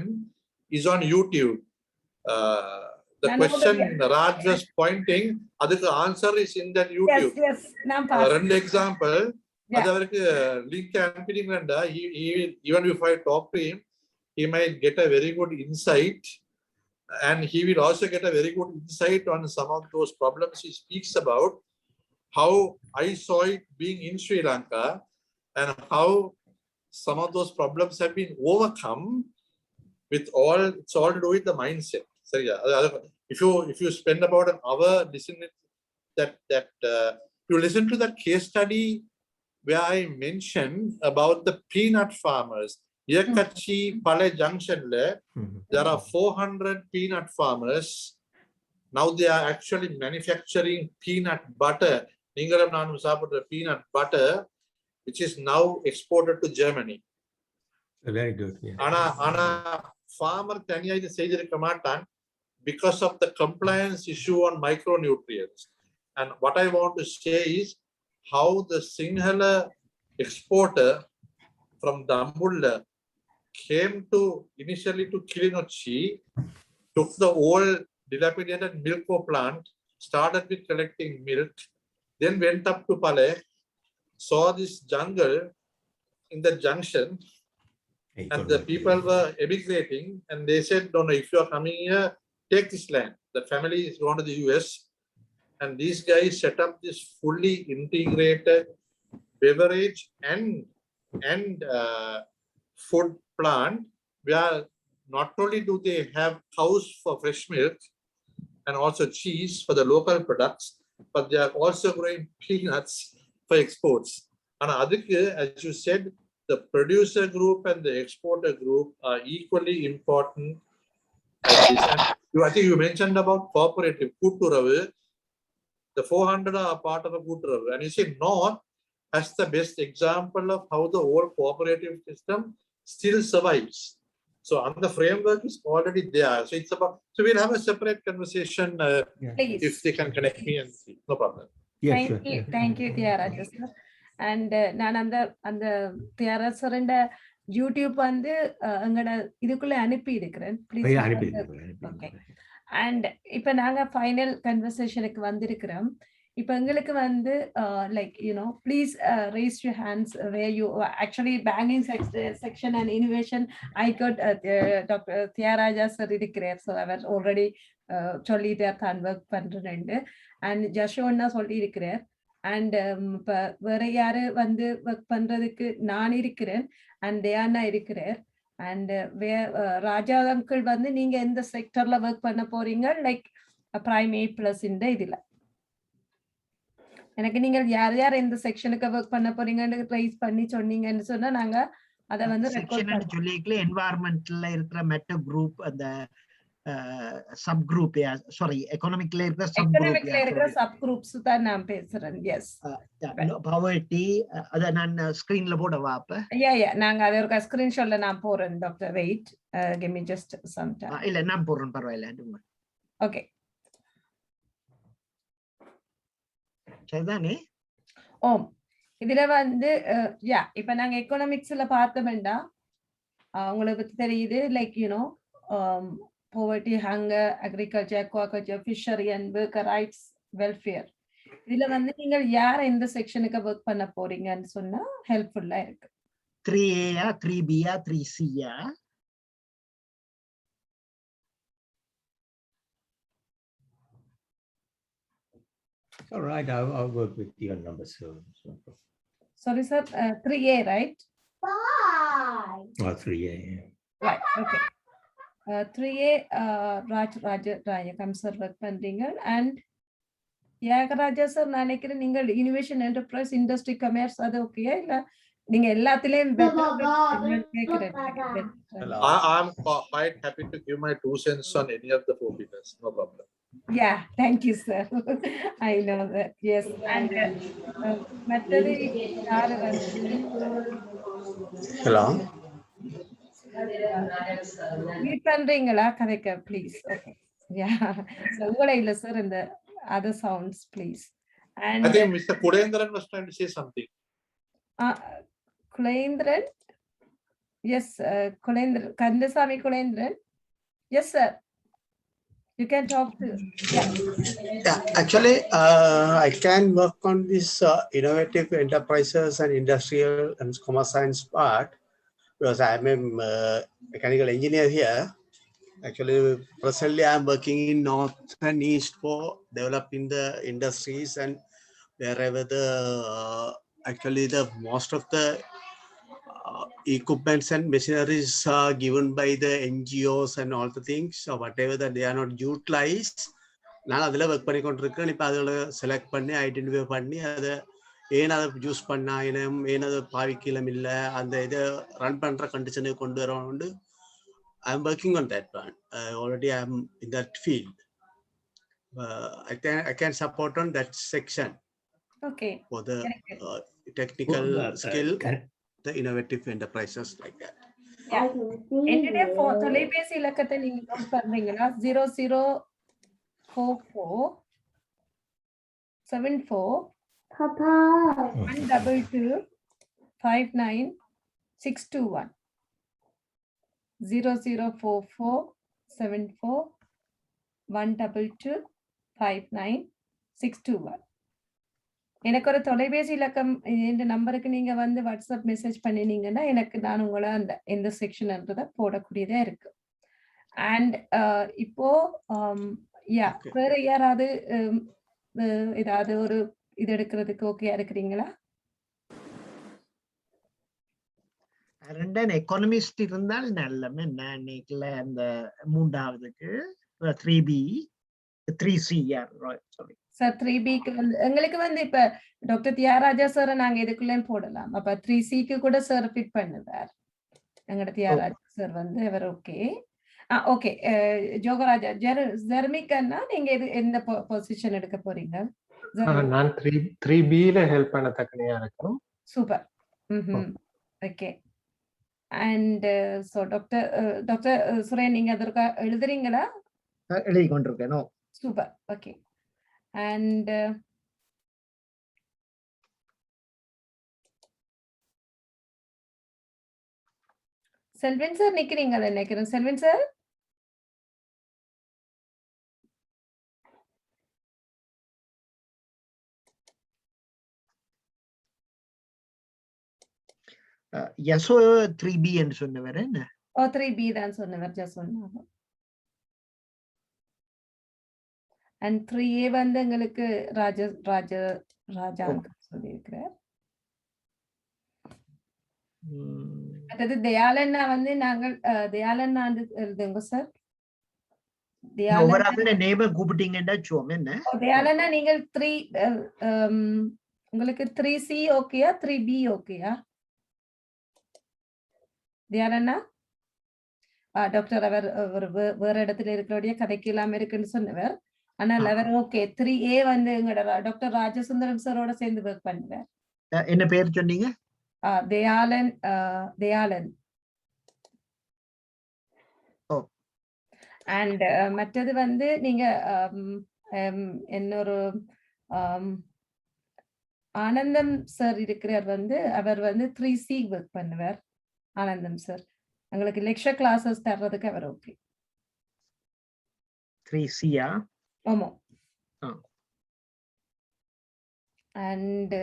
is on YouTube. The question Raj was pointing, அதுக்கு answer is in that YouTube. Yes, நான் pass. 2 example. அது அவருக்கு link அனுப்பிட்டீங்கடா, even if I talk to him, he might get a very good insight, and he will also get a very good insight on some of those problems he speaks about, how I saw it being in Sri Lanka, and how some of those problems have been overcome with it's all to do with the mindset. So yeah, if you spend about an hour listening that you listen to that case study where I mentioned about the peanut farmers. Yakachi Pale Junction, there are 400 peanut farmers. Now they are actually manufacturing peanut butter. Ningaram Nanu Sapura peanut butter, which is now exported to Germany. Very good. Yeah. Ana farmer Tanya is Kamatan because of the compliance issue on micronutrients. And what I want to say is how the Sinhala exporter from Dambulla came to initially to Kilinochi, took the old dilapidated milk plant, started with collecting milk, then went up to Pale, saw this jungle in the junction, and the people were emigrating, and they said, no, if you are coming here, take this land. The family is going to the US. And these guys set up this fully integrated beverage and food plant, where not only do they have cows for fresh milk and also cheese for the local products, but they are also growing peanuts for exports. And as you said, the producer group and the exporter group are equally important. I think you mentioned about cooperative Kuturavu. The 400 are part of a Kuturavu. And you see, North has the best example of how the whole cooperative system still survives. So on the framework is already there. So it's about, so we'll have a separate conversation if they can connect me and see. No problem. Yeah, thank you, Tiara. And நான் அந்த தியாரா சரண்ட YouTube வந்து எங்கட இதுக்குள்ள அனுப்பி இருக்கிறேன். Okay. And இப்ப நாங்க final கன்வர்சேஷனுக்கு வந்திருக்கிறோம். இப்ப எங்களுக்கு வந்து like please raise your hands where you actually banking section and innovation I got Dr. Thiaraja sir இருக்கிறார். So அவர் already சொல்லிட்டார் தான் ஒர்க் பண்றேன்னு. அண்ட் ஜஷோன்னா சொல்லி இருக்கிறார். அண்ட் இப்ப வேற யாரு வந்து ஒர்க் பண்றதுக்கு நான் இருக்கிறேன் அண்ட் தயானா இருக்கிறார். அண்ட் ராஜா அங்கிள் வந்து நீங்க எந்த செக்டர்ல ஒர்க் பண்ண போறீங்க, லைக் பிரைம் A+ இந்த இதுல எனக்கு நீங்க யார் யார் எந்த செக்ஷனுக்கு ஒர்க் பண்ண போறீங்கன்னு ரைஸ் பண்ணி சொன்னீங்கன்னு சொன்னா நாங்க அதை வந்து சொல்லிக்கல என்வாயர்மெண்ட்ல இருக்கிற மெட்ட குரூப் அந்த சப் குரூப் எகனாமிக்ல இருக்கிற சப் குரூப்ஸ் தான் நான் பேசுறேன். எஸ் பவர்ட்டி அத நான் ஸ்கிரீன்ல போடவா அப்ப? நாங்க அத ஒரு ஸ்கிரீன்ஷாட்ல நான் போறேன் doctor. Wait give me just some time. இல்ல நான் போறேன், பரவாயில்லை. ஓகே சரிதானே? ஓம் இதுல வந்து இப்ப நாங்க எக்கனாமிக்ஸ்ல பார்த்தோம்னா உங்களுக்கு தெரியுது like poverty, hunger, agriculture, aquaculture, fishery and worker rights, welfare. இதுல வந்து நீங்கள் யார இந்த செக்ஷனுக்கு வர்க் பண்ண போறீங்கன்னு சொன்னா ஹெல்ப்ஃபுல்லா இருக்கு. 3A, 3B, 3C. All right, I'll work with your number. Sorry, sir. 3A, right? Oh, 3A. Right. Okay. 3A, Rajayakam sir work பண்றீங்க. And Yagaraja sir, நினைக்கிறேன் நீங்கள் இனோவேஷன் என்டர்பிரைஸ் இண்டஸ்ட்ரி கமர்ஸ் அது ஓகேயா இல்ல நீங்க எல்லாத்திலயும் I'm quite happy to give my 2 cents on any of the 4 figures. No problem. Yeah, thank you, sir. I know that. Yes. And மற்றது யாரு வந்து Hello. மீட் பண்றீங்களா கதைக்க ப்ளீஸ். ஓகே. Yeah. So உங்களே இல்ல சார் இந்த other sounds please. And I think Mr. Kudendran was trying to say something. Kulendran? Yes, Kulendran. Kandasamy Kulendran? Yes, sir. You can talk to. Yeah, actually, I can work on this innovative enterprises and industrial and commerce science part because I'm a mechanical engineer here. Actually, presently I'm working in North and East for developing the industries and wherever the actually the most of the equipments and machineries are given by the NGOs and all the things, so whatever that they are not utilized, நான் அதில் work பண்ணி கொண்டிருக்கேன். இப்போ அதில் select பண்ணி identify பண்ணி அதை ஏன் அதை யூஸ் பண்ணா ஏன் அதை பாவிக்கலாம் இல்லை அந்த இதை ரன் பண்ணுற கண்டிஷனுக்கு கொண்டு வரணும்னு I'm working on that one. Already I'm in that field. I can support on that section. Okay. For the technical skill, the innovative enterprises like that. Yeah. என்னுடைய தொலைபேசி இலக்கத்தை நீங்க நோட் பண்றீங்களா? 0044 74 122 59621. 0044 74 122 59621. எனக்கு ஒரு தொலைபேசி இலக்கம் இந்த நம்பருக்கு நீங்க வந்து வாட்ஸ்அப் மெசேஜ் பண்ணினீங்கன்னா எனக்கு நான் உங்களை அந்த எந்த செக்ஷன்ன்றதை போடக்கூடியதா இருக்கு. அண்ட் இப்போ வேற யாராவது ஏதாவது ஒரு இது எடுக்கிறதுக்கு ஓகேயா இருக்கிறீங்களா? எக்கானமிஸ்ட் இருந்தால் நல்ல நினைக்கல அந்த மூன்றாவதுக்கு 3B 3C சாரி சார் 3Bக்கு வந்து எங்களுக்கு வந்து இப்ப டாக்டர் தியாகராஜா சார் நாங்க இதுக்குள்ளே போடலாம். அப்ப 3Cக்கு கூட சார் ஃபிட் பண்ணுவார். எங்கட தியாகராஜா சார் வந்து அவர் ஓகே. ஓகே ஜோகராஜா ஜெர்மிக்கன்னா நீங்க எந்த பொசிஷன் எடுக்க போறீங்க? நான் 3Bல ஹெல்ப் பண்ண தக்கனையா இருக்கும். Super. Okay. And so doctor Suren நீங்க அதற்கு எழுதுறீங்களா? எழுதி கொண்டிருக்கேன். Super. Okay. And Selvan sir நிக்கிறீங்களா? நினைக்கிறேன் செல்வன் சார். யசோ 3B என்று சொன்னவர் என்ன? 3B தான் சொன்னவர் ஜஸ்ட் சொன்னாங்க. and 3A வந்து எங்களுக்கு ராஜா சொல்லியிருக்கிறார். அடுத்தது தயாளண்ணா வந்து நாங்கள் தயாளண்ணா எழுதுங்க சார். தயாளண்ணா நீங்கள் 3 உங்களுக்கு 3C ஓகேயா 3B ஓகேயா? தயாளண்ணா டாக்டர் அவர் வேற இடத்துல இருக்கிறோடைய கதைக்கு இல்லாம இருக்குன்னு சொன்னவர். ஆனால் அவர் ஓகே 3A வந்து எங்களோட டாக்டர் ராஜசுந்தரம் சாரோட சேர்ந்து ஒர்க் பண்ணுவார். என்ன பேர் சொன்னீங்க? தயாளன். அண்ட் மற்றது வந்து நீங்க இன்னொரு ஆனந்தம் சார் இருக்கிறார் வந்து அவர் வந்து 3C ஒர்க் பண்ணுவார். ஆனந்தம் சார் எங்களுக்கு லெக்சர் கிளாஸஸ் தர்றதுக்கு அவர் ஓகே. 3C-யா? ஆமா. ஆ. அண்ட்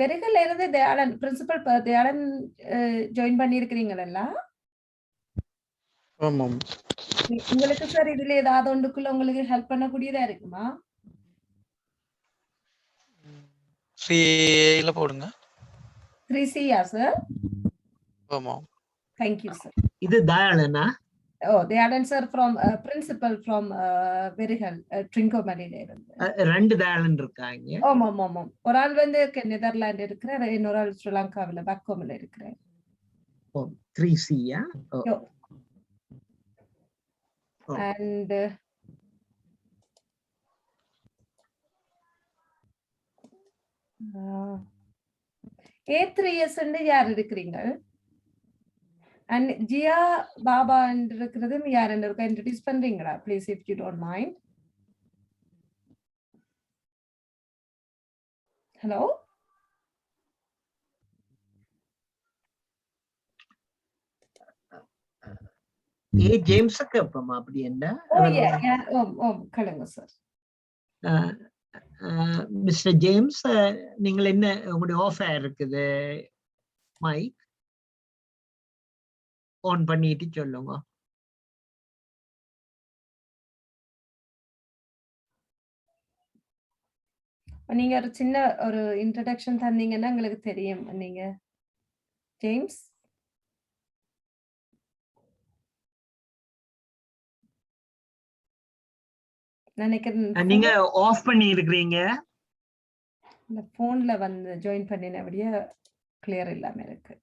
வெறுகல்ல இருந்து தயாளன் பிரின்சிபல் தயாளன் ஜாயின் பண்ணியிருக்கிறீங்களா? ஆமாம். உங்களுக்கு சார் இதுல ஏதாவது ஒன்றுக்குள்ள உங்களுக்கு ஹெல்ப் பண்ணக்கூடியதா இருக்குமா? 3A போடுங்க. 3C-யா சார்? ஆமாம். Thank you sir. இது தயாளனா? Oh, Dayalan sir from principal from Verihal, Trincomalee இருந்து. 2 தயாளன் இருக்காங்க. ஆமாம். ஒரு ஆள் வந்து நெதர்லாந்து இருக்கிறார், இன்னொரு ஆள் ஸ்ரீலங்காவில் பேக்கோமில் இருக்கிறார். 3C-யா? And A3S யார் இருக்கிறீங்க? And Jia Baba and இருக்கிறதும் யார் இருக்கா இன்ட்ரோ듀ce பண்றீங்களா please if you don't mind? Hello? James கேப்பமா அப்படி என்ன? கலங்க சார். மிஸ்டர் ஜேம்ஸ், நீங்கள் என்ன உங்களுடைய ஆஃபர் இருக்குது? மைக் ஆன் பண்ணிட்டு சொல்லுங்க. நீங்க ஒரு சின்ன ஒரு இன்ட்ரோடக்ஷன் தந்தீங்கன்னா உங்களுக்கு தெரியும். நீங்க ஜேம்ஸ் நினைக்கிறேன் நீங்க ஆஃப் பண்ணி இருக்கிறீங்க. இந்த போன்ல வந்து ஜாயின் பண்ணினபடியா கிளியர் இல்லாம இருக்கு.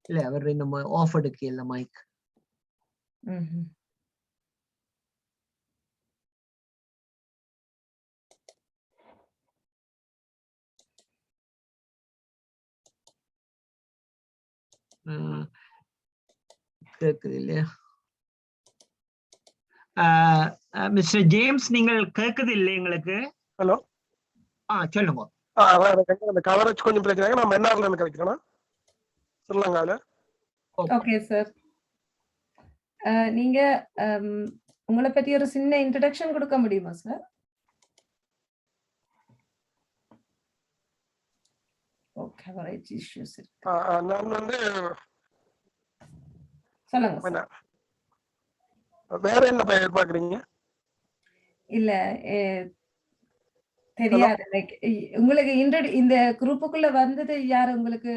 இல்ல அவர் நம்ம ஆஃப் எடுக்கல மைக். கேக்குது இல்லையா? மிஸ்டர் ஜேம்ஸ், நீங்கள் கேக்குது இல்லை எங்களுக்கு? ஹலோ, சொல்லுங்க. அந்த கவரேஜ் கொஞ்சம் பிரச்சனை. நான் மன்னார்ல இருந்து கிடைக்கிறேன், ஸ்ரீலங்கால. ஓகே சார், நீங்க உங்களை பத்தி ஒரு சின்ன இன்ட்ரோடக்ஷன் கொடுக்க முடியுமா சார்? கவரேஜ் இஷ்யூஸ் நான் வந்து சொல்லுங்க. வேற என்ன பெயர் பாக்குறீங்க? இல்ல தெரியாது. லைக் உங்களுக்கு இந்த குரூப்புக்குள்ள வந்தது யாரு? உங்களுக்கு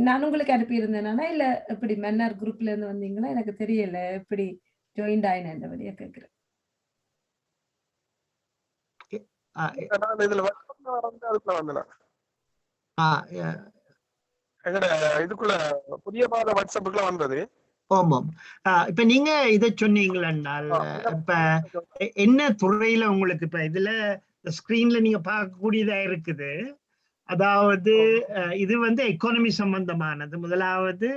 நான் உங்களுக்கு அனுப்பி இருந்தேனா இல்ல எப்படி மன்னர் குரூப்ல இருந்து வந்தீங்களா? எனக்கு தெரியல எப்படி ஜாயின் ஆயின வழியா கேக்குறேன். இதுல அதுக்குள்ள வந்தேன். இதுக்குள்ள புதிய பாத வாட்ஸ்அப்புக்குள்ள வந்தது. ஆமாம். இப்ப நீங்க இத சொன்னீங்களால் இப்ப என்ன துறையில உங்களுக்கு இப்ப இதுல ஸ்கிரீன்ல நீங்க பார்க்கக்கூடியதா இருக்குது? அதாவது இது வந்து எக்கானமி சம்பந்தமானது. முதலாவது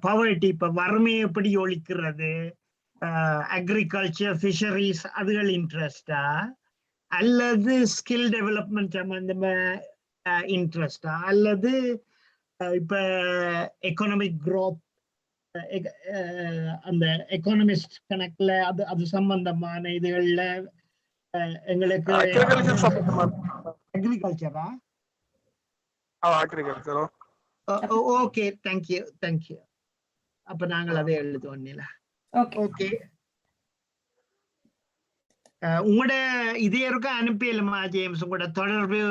பவர்ட்டி, இப்ப வறுமையை எப்படி ஒழிக்கிறது, அக்ரிகல்ச்சர், ஃபிஷரிஸ், அதுகள் இன்ட்ரெஸ்டா அல்லது ஸ்கில் டெவலப்மெண்ட் சம்பந்தமா இன்ட்ரெஸ்டா அல்லது இப்ப எக்கனாமிக் க்ரோத், அந்த எக்கானமிஸ்ட் கணக்குல அது சம்பந்தமான இதுகள்ல எங்களுக்கு அக்ரிகல்ச்சரா? Okay, thank you. அப்ப நாங்கள் அதை எழுதுவோம். ஓகே, உங்களோட இதே இருக்க அனுப்பிடலாமா ஜேம்ஸ்? உங்களோட தொடர்பு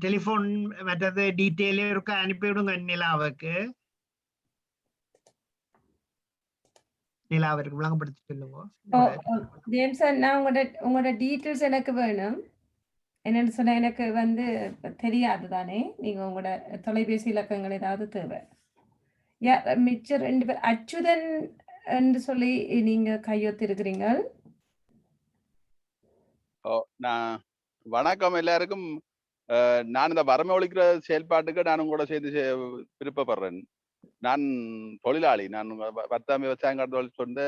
டெலிபோன் மற்றது டீட்டெயிலே இருக்க அனுப்பிவிடுங்க நிலாவுக்கு. நிலாவிற்கு விளங்கப்படுத்தி சொல்லுங்க. ஜேம்ஸ், நான் உங்களோட டீட்டெயில்ஸ் எனக்கு வேணும். என்னன்னு சொன்னா எனக்கு வந்து தெரியாது தானே. நீங்க உங்களோட தொலைபேசி இலக்கங்கள் ஏதாவது தேவை. மிச்சம் 2 பேர் அச்சுதன் என்று சொல்லி நீங்க கையொத்து இருக்கிறீங்க. வணக்கம் எல்லாருக்கும். நான் இந்த வறுமை ஒழிக்கிற செயல்பாட்டுக்கு நான் உங்களோட சேர்ந்து விருப்பப்படுறேன். நான் தொழிலாளி. நான் பத்தாம் விவசாயம் தொழில் சொந்த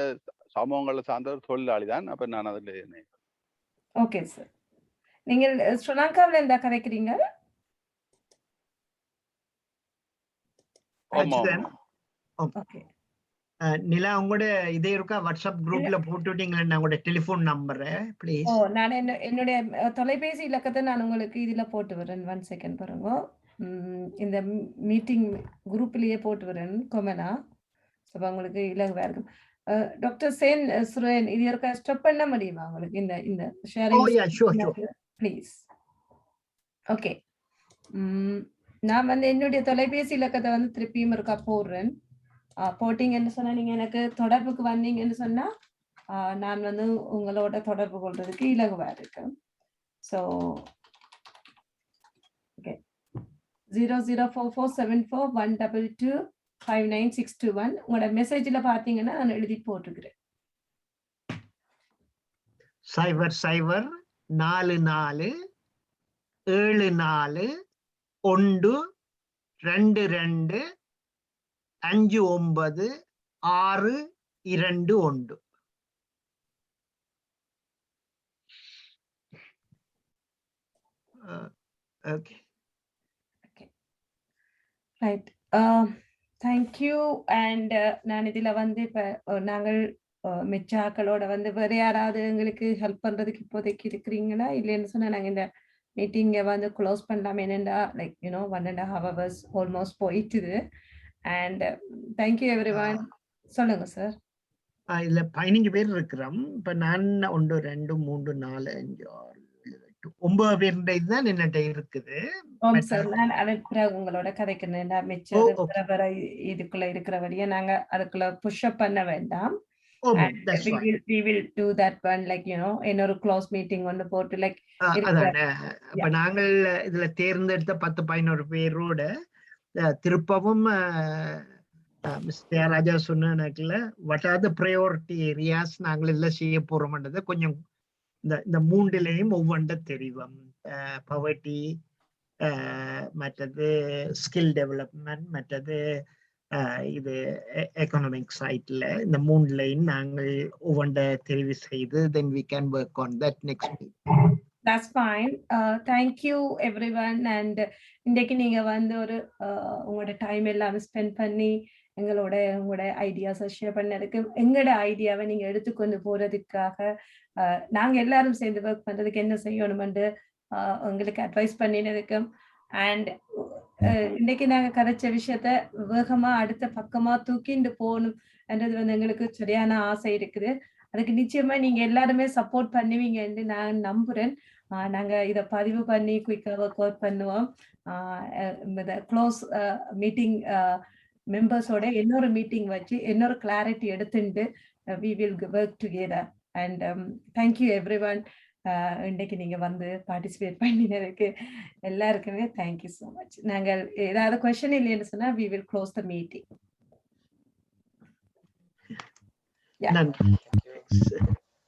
சமூகங்களை சார்ந்த ஒரு தொழிலாளி தான். அப்ப நான் அதில். ஓகே சார், நீங்கள் ஸ்ரீலங்காவில் இருந்தா கதைக்கிறீங்க? அச்சுதன். ஓகே. நிலா உங்களோட இதே இருக்கா வாட்ஸ்அப் குரூப்ல போட்டு விட்டீங்களா உங்களோட டெலிபோன் நம்பர் ப்ளீஸ்? நான் என்னுடைய தொலைபேசி இலக்கத்தை நான் உங்களுக்கு இதுல போட்டு வரேன். 1 செகண்ட் பாருங்க. இந்த மீட்டிங் குரூப்லயே போட்டு வரேன் கொமனா. சோ உங்களுக்கு இலகுவா இருக்கும். டாக்டர் சேன் சுரேன் இது இருக்க ஸ்டாப் பண்ண முடியுமா உங்களுக்கு இந்த sharing? Oh yeah, sure. Please. Okay. நான் வந்து என்னுடைய தொலைபேசி இலக்கத்தை வந்து திருப்பியும் இருக்கா போடுறேன். போட்டிங்கன்னு சொன்னா நீங்க எனக்கு தொடர்புக்கு வந்தீங்கன்னு சொன்னா நான் வந்து உங்களோட தொடர்பு கொள்றதுக்கு இலகுவா இருக்கு. ஸோ ஓகே 00447412259621 உங்களோட மெசேஜ்ல பாத்தீங்கன்னா நான் எழுதி போட்டுக்கிறேன். 00447412596221. Okay. ரைட். தேங்க்யூ. அண்ட் நான் இதுல வந்து இப்ப நாங்கள் மிச்சாக்களோட வந்து வேற யாராவது எங்களுக்கு ஹெல்ப் பண்றதுக்கு இப்போதைக்கு இருக்கிறீங்களா? இல்லைன்னு சொன்னா நாங்க இந்த மீட்டிங்கை வந்து க்ளோஸ் பண்ணலாம். என்னென்னா லைக் 1.5 hours ஆல்மோஸ்ட் போயிட்டுது. And thank you everyone. சொல்லுங்க சார். இதுல 15 பேர் இருக்கிறோம். இப்ப நான் 1 2 3 4 5 6 7 8 9 பேர் தான் என்னட்ட இருக்குது. சார் நான் அனுப்புறேன் உங்களோட கதைக்கிறேன். மிச்சம் இதுக்குள்ள இருக்கிற வழியா நாங்க அதுக்குள்ள புஷ் அப் பண்ண வேண்டாம். We will do that one like இன்னொரு க்ளோஸ் மீட்டிங் ஒன்னு போட்டு லைக் இப்ப நாங்கள் இதுல தேர்ந்தெடுத்த 10-11 பேரோட திருப்பவும் மிஸ்டர் ராஜா சொன்னல what are the priority areas நாங்கள் எல்லாம் செய்ய போறோம்ன்றது கொஞ்சம் இந்த மூன்றிலையும் ஒவ்வொன்ற தெரியும். பவர்ட்டி, மற்றது ஸ்கில் டெவலப்மெண்ட், மற்றது இது எக்கனாமிக் சைட்ல இந்த மூன்றுலையும் நாங்கள் ஒவ்வொன்ற தெரிவு செய்து then we can work on that next week. That's fine. Thank you everyone. And இன்னைக்கு நீங்க வந்து ஒரு உங்களோட டைம் எல்லாம் ஸ்பெண்ட் பண்ணி உங்களோட ஐடியாஸை ஷேர் பண்ணதுக்கு, எங்களோட ஐடியாவை நீங்க எடுத்துக்கொண்டு போறதுக்காக நாங்க எல்லாரும் சேர்ந்து ஒர்க் பண்றதுக்கு என்ன செய்யணும்னு உங்களுக்கு அட்வைஸ் பண்ணினதுக்கும், அண்ட் இன்னைக்கு நாங்க கதைச்ச விஷயத்த வேகமா அடுத்த பக்கமா தூக்கிண்டு போகணும் என்றது வந்து எங்களுக்கு சரியான ஆசை இருக்குது. அதுக்கு நிச்சயமா நீங்க எல்லாருமே சப்போர்ட் பண்ணுவீங்கன்னு நான் நம்புறேன். நாங்க இதை பதிவு பண்ணி குயிக்கா ஒர்க் அவுட் பண்ணுவோம். க்ளோஸ் மீட்டிங் மெம்பர்ஸோட இன்னொரு மீட்டிங் வச்சு இன்னொரு கிளாரிட்டி எடுத்துட்டு we will work together. And thank you everyone. இன்னைக்கு நீங்க வந்து பார்ட்டிசிபேட் பண்ணினதுக்கு எல்லாருக்குமே தேங்க்யூ ஸோ மச். நாங்கள் ஏதாவது கொஸ்டின் இல்லைன்னு சொன்னா we will close the meeting. Yeah.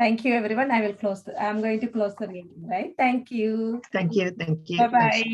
Thank you everyone. I'm going to close the meeting, right? Thank you. Thank you. Bye bye.